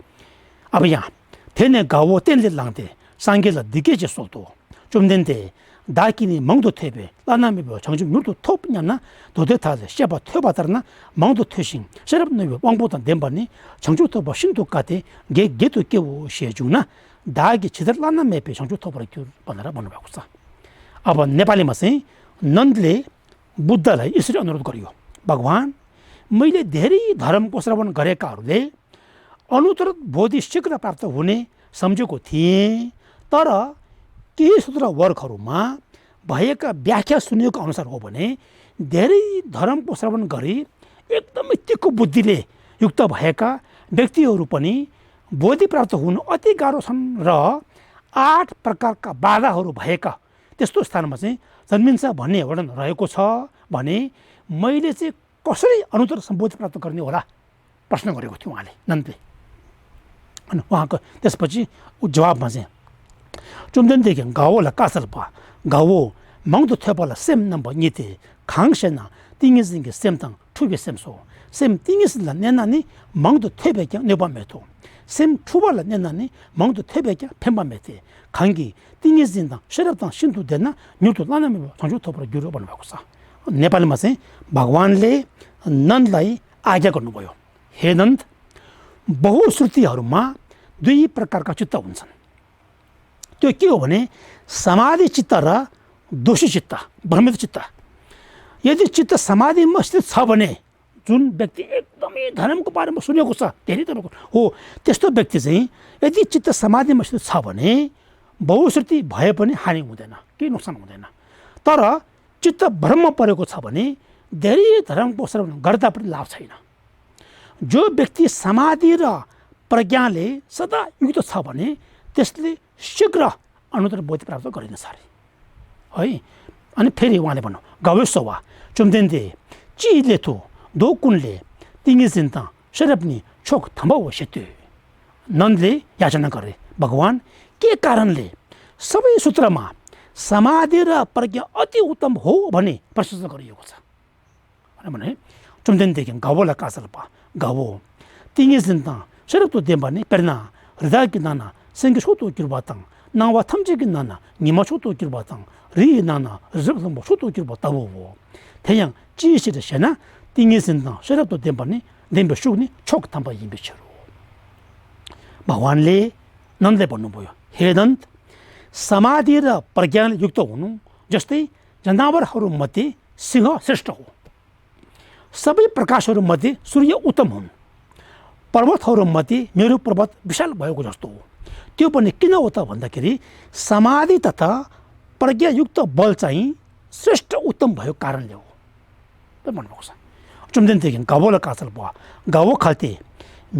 अब यहाँ थेने गाउँ तेलले लाङ्थे साङ्गेला दिके जे सोतो 좀된데 다키니 멍도 퇴베 라나미 뭐 정주 누르도 톱냐나 도대타데 셰바 퇴바다나 멍도 퇴싱 셰럽노 왕보다 덴바니 정주도 뭐 신도까지 게게도 깨고 시해주나 다기 지들 라나메페 정주 톱으로 교 번하라 번을 바꾸사 अब नेपालीमा चाहिँ नन्दले बुद्धलाई यसरी अनुरोध गरियो भगवान मैले धेरै धर्मको श्रवण गरेकाहरूले अनुत्तरित बोधि शीघ्र प्राप्त हुने सम्झेको थिएँ तर केही सूत्र वर्गहरूमा भएका व्याख्या सुनिएको अनुसार हो भने धेरै धर्मको श्रवण गरी एकदमै तीक्ष्ण बुद्धिले युक्त भएका व्यक्तिहरू पनि बोधि प्राप्त हुनु अति गाह्रो छन् र 8 प्रकारका बाधाहरू भएका त्यस्तो स्थानमा चाहिँ जन्मिन्छ भन्ने वर्णन रहेको छ भने मैले चाहिँ कसरी अनुत्तर सम्बोधि प्राप्त गर्ने होला प्रश्न गरेको थियो उहाँले नन्दले अनि उहाँको त्यसपछि जवाबमा चाहिँ 좀된데게 가오라 까설파 가오 망도 퇴발라 셈 넘버 니테 강세나 띵이스게 셈당 투게 셈소 셈 띵이스라 내나니 망도 퇴백게 내밤에도 셈 투발라 내나니 망도 퇴백게 펜밤에테 강기 띵이스인다 셔럽당 신도 되나 뉴도 라나메 장주 토브로 유로 버는 바고사 नेपालमा चाहिँ भगवानले नन्दलाई आज्ञा गर्नुभयो हे नन्द बहुश्रुतिहरूमा दुई प्रकारका चित्त हुन्छन् त्यो के हो भने समाधि चित्त र दोषी चित्त भ्रमित चित्त यदि चित्त समाधिमा स्थित छ भने जुन व्यक्ति एकदमै धर्मको बारेमा सुनेको छ धेरै तरको हो त्यस्तो व्यक्ति चाहिँ यदि चित्त समाधिमा स्थित छ भने बहुश्रुति भए पनि हानि हुँदैन केही नोक्सान हुँदैन तर चित्त भ्रममा परेको छ भने धेरै धर्मको श्रवण गर्दा पनि लाभ छैन जो व्यक्ति समाधि र प्रज्ञाले सदा युक्त छ भने त्यसले शीघ्र अनुत्तर बोधि प्राप्त गरिन सारे है अनि फेरि उहाँले भन्नु गवेसवा चुम्देन्दे चिले थो दो कुनले तिङ्गे चिन्ता शरपनी छोक थम्बाउ सेत्यो नन्दले याचना गरे भगवान के कारणले सबै सूत्रमा समाधि र प्रज्ञा अति उत्तम हो भने प्रशंसा गरिएको छ भने चुम्देन्दे गावोला कासलपा गावो तिङ्गे चिन्ता शरपतो देम्बाने पेर्ना हृदय किनाना 생기 소도 길바당 나와 탐지기 나나 니마 소도 길바당 리 나나 르르 뭐 소도 길바다고 태양 지시의 셔나 띵이선다 셔럽도 덴바니 덴베 슈니 촉 탐바 임베처로 भगवानले नन्दले भन्नुभयो हे नन्द समाधि र प्रज्ञान युक्त हुनु जस्तै जनावरहरूमध्ये सिंह श्रेष्ठ हो सबै प्रकाशहरूमध्ये सूर्य उत्तम हुन् पर्वतहरूमध्ये मेरु पर्वत विशाल भएको जस्तो हो त्यो पनि किन हो त भन्दाखेरि समाधि तथा प्रज्ञायुक्त बल चाहिँ श्रेष्ठ उत्तम भएको कारणले हो त भन्नुभएको छ चुम्देनदेखि गावोला कासल भयो गावो खाल्ते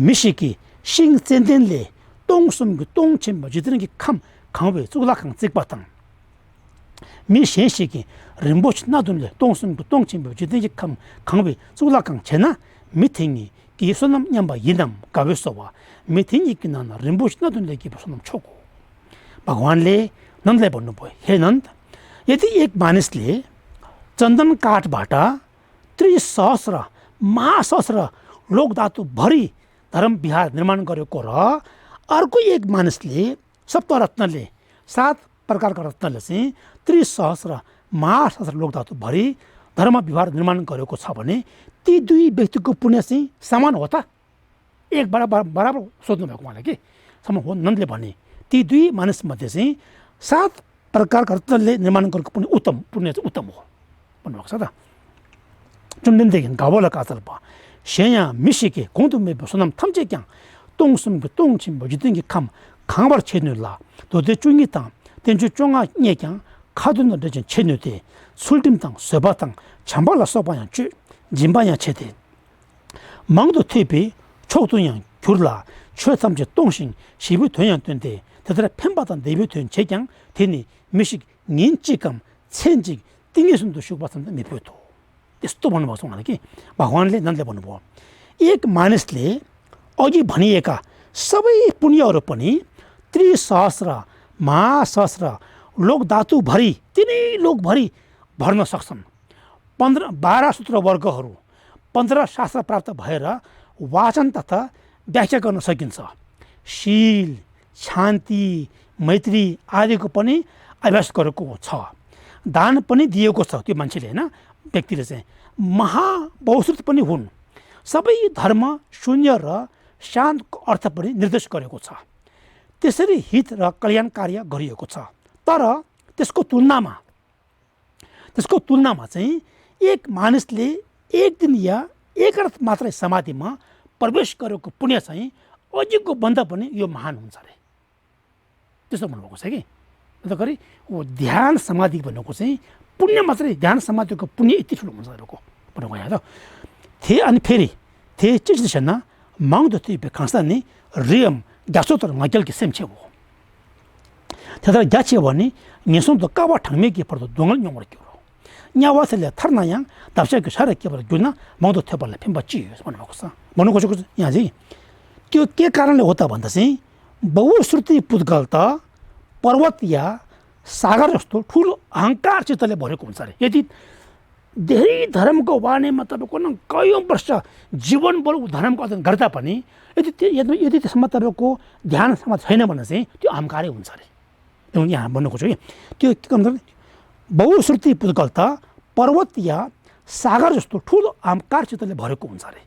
मिसिकी सिङ चेन्देनले तोङसुमको तोङछिम जितनकी खम खाउबे चुगलाखाङ चिकपाताङ मि शेसिकी रिम्बोच नादुनले तोङसुमको तोङछिम जितनकी खम खाउबे चुगलाखाङ छेना मिथिङी कि सोनम न्याम्बा यिनम गावेसवा मिथिङी किनाना रिम्बोच नादुनले कि सोनम छोको भगवानले नन्दलाई भन्नुभयो हे नन्द यदि एक मानिसले चन्दन काठबाट 30,000 महासहस्र लोकधातु भरी धर्म विहार निर्माण गरेको र अर्को एक मानिसले सप्तरत्नले 7 प्रकारका रत्नले चाहिँ 30,000 महासहस्र लोकधातु भरी धर्म विहार निर्माण गरेको छ भने ती दुई व्यक्तिको पुण्य चाहिँ समान हो त एक बराबर सोध्नु भएको उहाँले के समान हो नन्दले भने ती दुई मानिसमध्ये चाहिँ 7 प्रकारका रत्नले निर्माण गरेको पुण्य चाहिँ उत्तम हो भन्नुभएको छ त चुम्देनदेखि गावोला काचल्प शेया मिसिके 공동매 소남 탐제경 똥숨 그 똥침 뭐 지든지 감 강발 체뉴라 도대 중이다 된주 중아 얘경 카드는 되진 체뉴데 술dim당 쇠바당 잠발라 써봐야 주 진바야 체데 망도 퇴비 초도양 귤라 최삼제 똥신 시부 돈양된데 대들 팬받은 내비된 제경 되니 미식 인지감 천직 띵에선도 쇼받는데 내비도 यस्तो भन्नुभएको छ उहाँले कि भगवानले नन्दले भन्नुभयो एक मानिसले अघि भनिएका सबै पुण्यहरू पनि 30,000 महासहस्र लोक धातुभरि तिनै लोकभरि भर्न सक्छन्। 12 सूत्र वर्गहरू 15 शास्त्र प्राप्त भएर वाचन तथा व्याख्या गर्न सकिन्छ। शील, शान्ति, मैत्री आदिको पनि अभ्यास गरेको छ। दान पनि दिएको छ त्यो मान्छेले, होइन, व्यक्तिले चाहिँ। महाबहुश्रुत पनि हुन्। सबै धर्म शून्य र शान्तको अर्थ पनि निर्देश गरेको छ। त्यसरी हित र कल्याण कार्य गरिएको छ। तर त्यसको तुलनामा चाहिँ एक मानिसले एक दिन या एक रात मात्रै समाधिमा प्रवेश गरेको पुण्य चाहिँ अझैको भन्दा पनि यो महान हुन्छ अरे, त्यस्तो भन्नुभएको छ कि। अन्तखेरि ध्यान समाधि भनेको चाहिँ पुण्य मात्रै, ध्यान समाधिको पुण्य यति ठुलो हुन्छ भनेको यहाँ त थिए। अनि फेरि थिए चिजसेना माग्दो त्यो खाँस्दा नि रियम ग्यासोतर नगेलकी सेम्छेबो त्यता ग्याछे भने नेसों द कावा ठाङ्मे के पर्दो दोंगल न्योमर क्योरो न्यावासले थर्नायाङ दाप्सेको सारे के पर्दो गुना माग्दो थेबलले फेम्बा चियो भन्नु खोजेको यहाँ चाहिँ त्यो के कारणले हो त भन्दा चाहिँ बहुश्रुति पुद्गल त पर्वत या सागर जस्तो ठुलो अहङ्कार चित्तले भरेको हुन्छ अरे। यदि धेरै धर्मको वाणीमा तपाईँको कयौँ वर्ष जीवनभर धर्मको अध्ययन गर्दा पनि यदि त्यसमा तपाईँको ध्यान समाज छैन भने चाहिँ त्यो अहङ्कारै हुन्छ अरे। यहाँ भन्नु खोज्छु कि त्यो के भन्दा बहुश्रुति पुद्गल त पर्वत या सागर जस्तो ठुलो अहङ्कार चित्तले भरेको हुन्छ अरे।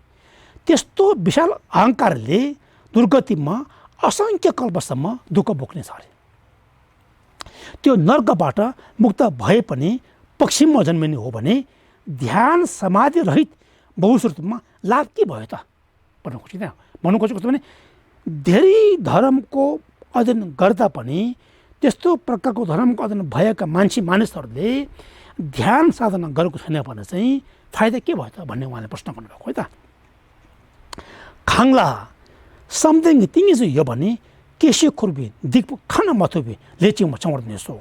त्यस्तो विशाल अहङ्कारले दुर्गतिमा असङ्ख्य कल्पसम्म दुःख भोग्नेछ अरे। त्यो नर्कबाट मुक्त भए पनि पश्चिममा जन्मिने हो भने ध्यान समाधि रहित बहुश्रुतिमा लाभ के भयो त भन्नु खोजेको छ भने धेरै धर्मको अध्ययन गर्दा पनि त्यस्तो प्रकारको धर्मको अध्ययन भएका मानिसहरूले ध्यान साधना गरेको छैन भने चाहिँ फाइदा के भयो त भन्ने उहाँले प्रश्न गर्नुभएको है त। खाङ्ला समथिङ तिमी चाहिँ यो भने केसी खुर्बी दिक् खाना मथुबी लेचिङमा चौड्ने सो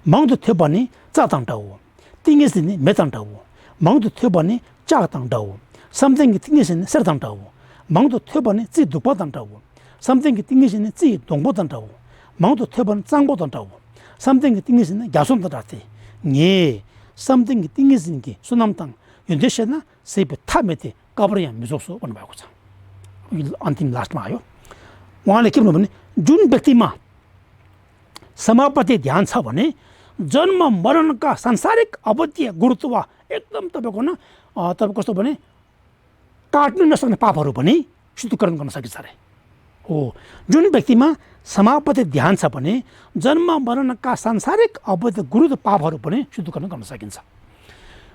माग्दो थियो भने चाताङटा हो तिङ्गेस दिने मेताङटा हो माग्दो थियो भने चाताङटा हो समथिङ तिङ्गेस दिने सेरताङटा हो माग्दो थियो भने ची दुपताङटा हो समथिङ तिङ्गेस दिने ची दोङबोताङटा हो माग्दो थियो भने चाङबोताङटा हो समथिङ तिङ्गेस दिने घ्यासोम त राथे nye समथिङ तिङ्गेस दिने कि सुनामताङ यो देशमा सेपे थामेथे कबर यहाँ मिसोसो भन्नुभएको छ। अन्तिम लास्टमा आयो उहाँले के भन्नु भने जुन व्यक्तिमा समापति ध्यान छ भने जन्म मरणका सांसारिक अवधि गुरुत्व एकदम तपाईँको तपाईँ कस्तो भने काट्नु नसक्ने पापहरू पनि शुद्धिकरण गर्न सकिन्छ अरे। हो जुन व्यक्तिमा समापति ध्यान छ भने जन्म मरणका सांसारिक अवधि गुरुत्व पापहरू पनि शुद्धिकरण गर्न सकिन्छ।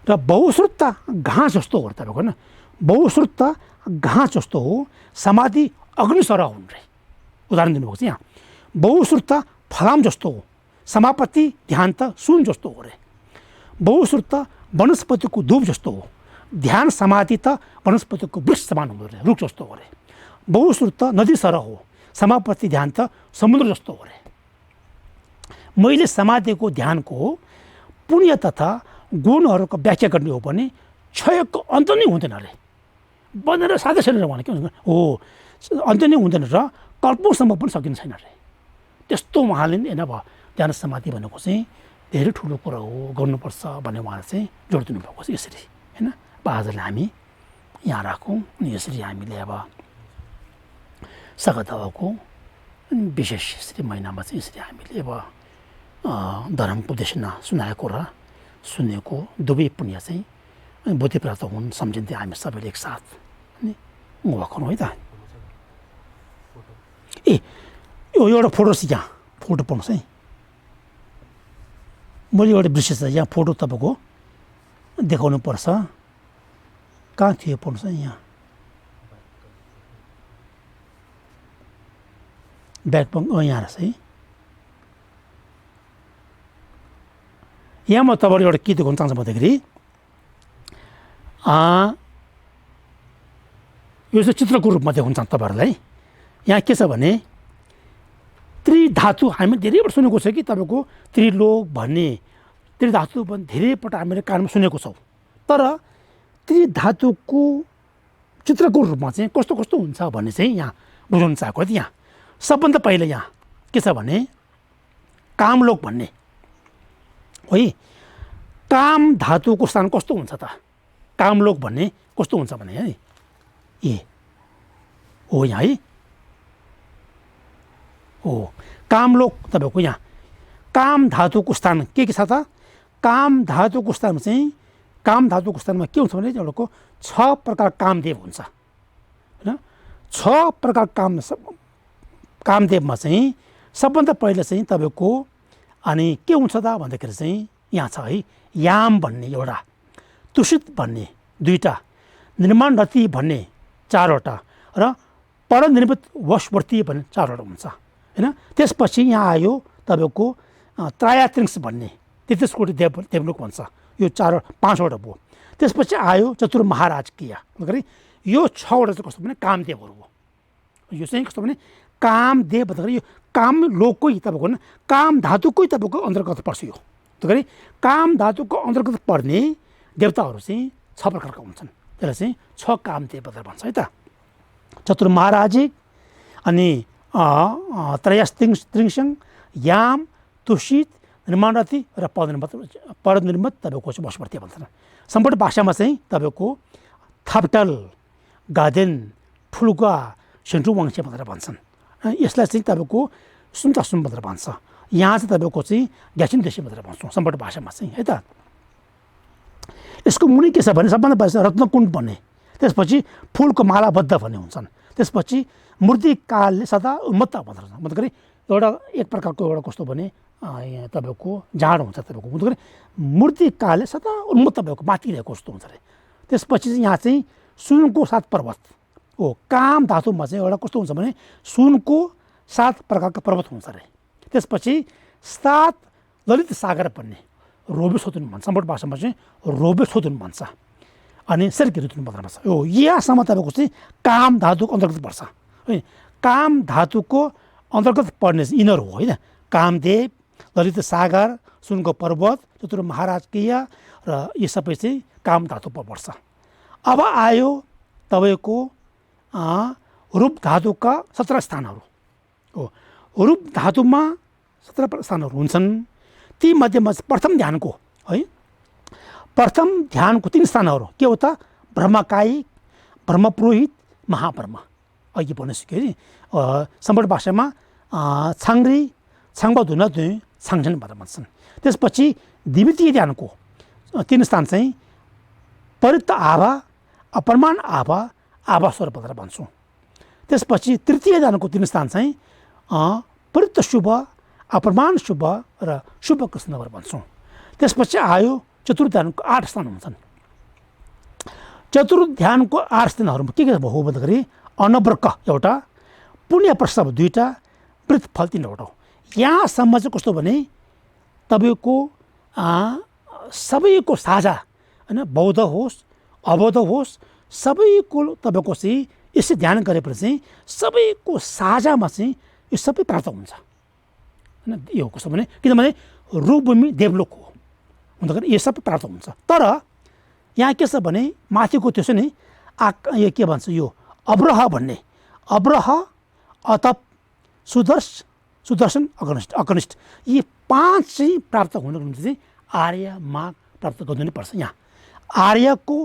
र बहुश्रुतता घाँस जस्तो हो तपाईँको बहुश्रुतता घाँस जस्तो हो समाधि अग्निसर हुन् रे। उदाहरण दिनुभएको छ यहाँ। बहुश्रुतता फलाम जस्तो हो समापति ध्यान त सुन जस्तो हो रे। बहुश्रुतता वनस्पतिको धूप जस्तो हो ध्यान समाधि त वनस्पतिको वृक्ष समान हुँदो रे, रुख जस्तो हो रे। बहुश्रुतता नदी सर हो समापति ध्यान त समुद्र जस्तो हो रे। मैले समाधिको ध्यानको पुण्य तथा गुणहरूको व्याख्या गर्ने हो भने क्षयको अन्त नै हुँदैन रे। बनेर साधै छैन र उहाँले के भन्छ हो अन्त नै हुँदैन र कल्पौँसम्म पनि सकिने छैन रे। त्यस्तो उहाँले नि भयो ध्यान समाधि भनेको चाहिँ धेरै ठुलो कुरा हो, गर्नुपर्छ भन्ने उहाँले चाहिँ जोड दिनुभएको छ यसरी, होइन। अब आजलाई हामी यहाँ राखौँ अनि यसरी हामीले अब सगतको विशेष यसरी महिनामा चाहिँ यसरी हामीले अब धर्मको उपदेशना सुनाएको र सुनेको दुवै पुण्य चाहिँ बुद्धि प्राप्त हुन् सम्झिन्थे हामी सबैले एकसाथ अनि उहाँको है त। ए यो एउटा फोटो छ यहाँ, फोटो पाउनुहोस् है। मैले एउटा दृश्य छ यहाँ, फोटो तपाईँको देखाउनु पर्छ। कहाँ थियो पाउनुहोस् है यहाँ, ब्याकपङ यहाँ रहेछ है। यहाँ म तपाईँले एउटा के देखाउनु चाहन्छु भन्दाखेरि यो चाहिँ चित्रको रूपमा देखाउन चाहन्छु तपाईँहरूलाई। यहाँ के छ भने त्रिधातु हामी धेरैपल्ट सुनेको छ कि तपाईँको त्रिलोक भन्ने त्रिधातु पनि धेरैपल्ट हामीले कानमा सुनेको छौँ। तर त्रिधातुको चित्रको रूपमा चाहिँ कस्तो कस्तो हुन्छ भन्ने चाहिँ यहाँ बुझाउन चाहेको है। यहाँ सबभन्दा पहिला यहाँ के छ भने कामलोक भन्ने है। काम धातुको स्थान कस्तो हुन्छ त? कामलोक भन्ने कस्तो हुन्छ भने है ए हो यहाँ है हो कामलोक तपाईँको यहाँ काम धातुको स्थान के छ त? काम धातुको स्थानमा चाहिँ काम धातुको स्थानमा के हुन्छ भने एउटाको 6 प्रकार कामदेव हुन्छ होइन। 6 प्रकार कामदेवमा चाहिँ सबभन्दा पहिला चाहिँ तपाईँको अनि के हुन्छ त भन्दाखेरि चाहिँ यहाँ छ है याम भन्ने एउटा, तुषित भन्ने 2टा, निर्माण रति भन्ने 4वटा र परनिर्मित वशवर्ती भन्ने 4वटा हुन्छ होइन। त्यसपछि यहाँ आयो तपाईँको त्रायात्रिंश भन्ने 33 कोटी देवलोक भन्छ, यो 5वटा भयो। त्यसपछि आयो चतुर महाराजकीय, यो 6वटा चाहिँ कस्तो भने कामदेवहरू हो। यो चाहिँ कस्तो भने कामदेव भन्दाखेरि यो काम लोककै तपाईँको काम धातुकै तपाईँको अन्तर्गत पर्छ। यो गरी काम धातुको अन्तर्गत पर्ने देवताहरू चाहिँ 6 प्रकारका हुन्छन्। त्यसलाई चाहिँ 6 कामदेव भनेर भन्छ है त। चतुर महाराजिक अनि त्रयस्त्रिंशङ, याम, तुषित, निर्माणरति र परनिर्मित तपाईँको चाहिँ वशवर्ती भन्छन्। सम्पूर्ण भाषामा चाहिँ तपाईँको थाप्टल, गादेन, फुल्गा, सेन्ट्रुवाङ्से भनेर भन्छन्। यसलाई चाहिँ तपाईँको सुमतासुम भनेर भन्छ। यहाँ चाहिँ तपाईँको चाहिँ ग्यासिन देशी भनेर भन्छौँ सम्पूर्ण भाषामा चाहिँ है त। यसको मुनि के छ भने सबभन्दा पहिला रत्नकुण्ड भन्ने, त्यसपछि फुलको मालाबद्ध भन्ने हुन्छन्। त्यसपछि मूर्तिकालले सदा उन्मत्त भनेर मतलब एउटा एक प्रकारको एउटा कस्तो भने तपाईँको जाँड हुन्छ तपाईँको मतलब मूर्तिकालले सदा उन्मत्त भएको माथिरहेको जस्तो हुन्छ अरे। त्यसपछि चाहिँ यहाँ चाहिँ सुनको 7 पर्वत हो। काम धातुमा चाहिँ एउटा कस्तो हुन्छ भने सुनको 7 प्रकारका पर्वत हुन्छ अरे। त्यसपछि 7 ललित सागर भन्ने रोबे सोतुन भन्छ, सम्पूर्ण भाषामा चाहिँ रोबे सोतुन भन्छ अनि सर्की ऋतुन भनेर भन्छ। यो यहाँसम्म तपाईँको चाहिँ काम धातुको अन्तर्गत पर्छ है। काम धातुको अन्तर्गत पर्ने चाहिँ यिनीहरू हो होइन। कामदेव, ललित सागर, सुनको पर्वत, चतुर महाराजकीय र यी सबै चाहिँ काम धातुमा पर्छ। अब आयो तपाईँको रूप धातुका 17 स्थानहरू हो। रूप धातुमा 17 स्थानहरू हुन्छन्। ती मध्येमा प्रथम ध्यानको है, प्रथम ध्यानको 3 स्थानहरू के हो त? ब्रह्मकायिक, ब्रह्मपुरोहित, महाब्रह्म। अघि भनिसक्यो नि सम्पूर्ण भाषामा छाङ्री, छाङ्बधुन दुई, छाङझन भनेर भन्छन्। त्यसपछि द्वितीय ध्यानको 3 स्थान चाहिँ परित आभा, अपरमान आभा, आभास्वर भनेर भन्छौँ। त्यसपछि तृतीय ध्यानको 3 स्थान चाहिँ परित शुभ, अपरमान शुभ र शुभ कृष्ण भनेर भन्छौँ। त्यसपछि आयो चतुर्ध्यानको 8 स्थान हुन्छन्। चतुर्ध्यानको 8 स्थानहरूमा के हो भन्दाखेरि अनब्रक एउटा, पुण्य प्रस्ताव 2टा, वृत फल 3वटा हो। यहाँसम्म चाहिँ कस्तो भने तपाईँको सबैको साझा होइन, बौद्ध होस् अबौद्ध होस् सबैको तपाईँको चाहिँ यसै ध्यान गरेपछि चाहिँ सबैको साझामा चाहिँ यो सबै प्राप्त हुन्छ होइन। यो कस्तो भने किनभने रूपभूमि देवलोक हो भन्दाखेरि यो सबै प्राप्त हुन्छ। तर यहाँ के छ भने माथिको त्यो छ नि यो के भन्छ, यो अब्रह भन्ने, अब्रह, अतप, सुदर्शन, अकनिष्ठ यी 5 चाहिँ प्राप्त हुनको निम्ति चाहिँ आर्य माग प्राप्त गर्नु नै पर्छ। यहाँ आर्यको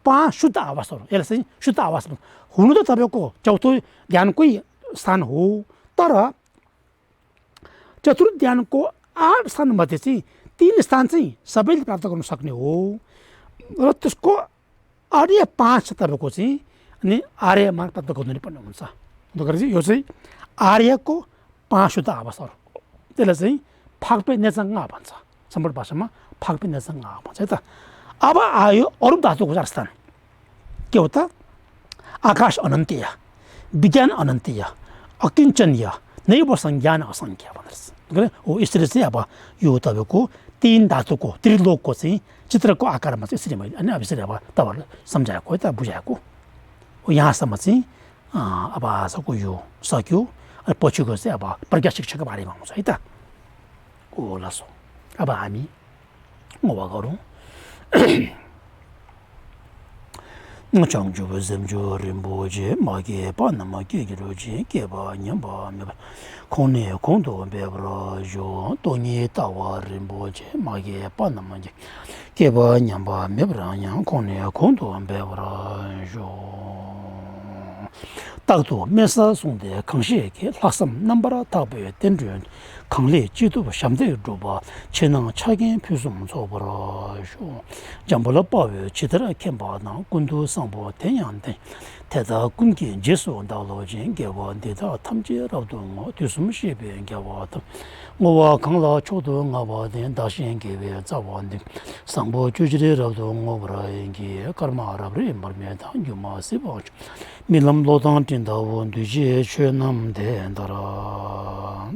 5 शुद्ध आवासहरू, यसलाई चाहिँ शुद्ध आवास हुनु त तपाईँको चौथो ध्यानकै स्थान हो। तर चतुर्थ ध्यानको 8 स्थानमध्ये चाहिँ 3 स्थान चाहिँ सबैले प्राप्त गर्न सक्ने हो र त्यसको आर्य 5 तपाईँको चाहिँ अनि आर्य माग प्राप्त गर्नु नै पर्ने हुन्छ। त्यसले चाहिँ यो चाहिँ आर्यको 5 शुद्ध आवासहरू, त्यसलाई चाहिँ फाक्पे नेचङ्गा भन्छ, सम्पूर्ण भाषामा फाक्पे नेचङ्गा भन्छ है त। अब आयो अरू धातुको 4 स्थान के हो त? आकाश अनन्तीय, विज्ञान अनन्तीय, अकिञ्चनीय, नैव संज्ञान असङ्ख्य भनेर हो। यसरी चाहिँ अब यो तपाईँको 3 धातुको त्रिलोकको चाहिँ चित्रको आकारमा चाहिँ यसरी मैले अनि अब यसरी अब तपाईँहरूलाई सम्झाएको है त, बुझाएको हो। यहाँसम्म चाहिँ अब आजको यो सक्यो। अनि पछिको चाहिँ अब प्रज्ञा शिक्षाको बारेमा आउँछ है त। ओ लसो अब हामी गरौँ। 장주부 zemju rimboje 마게 빠나마 게기로지 게바 냠바 메바 코네 콘도 베브로 조 도니 타와 rimboje 마게 빠나마지 게바 냠바 메브라냐 코네 콘도 베브로 조 딱도 메사 송데 강시에게 학습 넘버라 답에 된전 강리 지도 샴대 줘봐 체능 차긴 표좀 줘버라 쇼 잠불어 봐요 지더라 캠바나 군도 상보 대양대 대다 군기 제소 나로진 개원대다 탐지라도 뭐 뒤숨시 변개와도 뭐와 강라 초도 나와된 다시 개베 자원데 상보 주지리라도 뭐라 인기 카르마라브리 말메다 유마시보 밀람 로당 진다원 뒤지 최남대 달아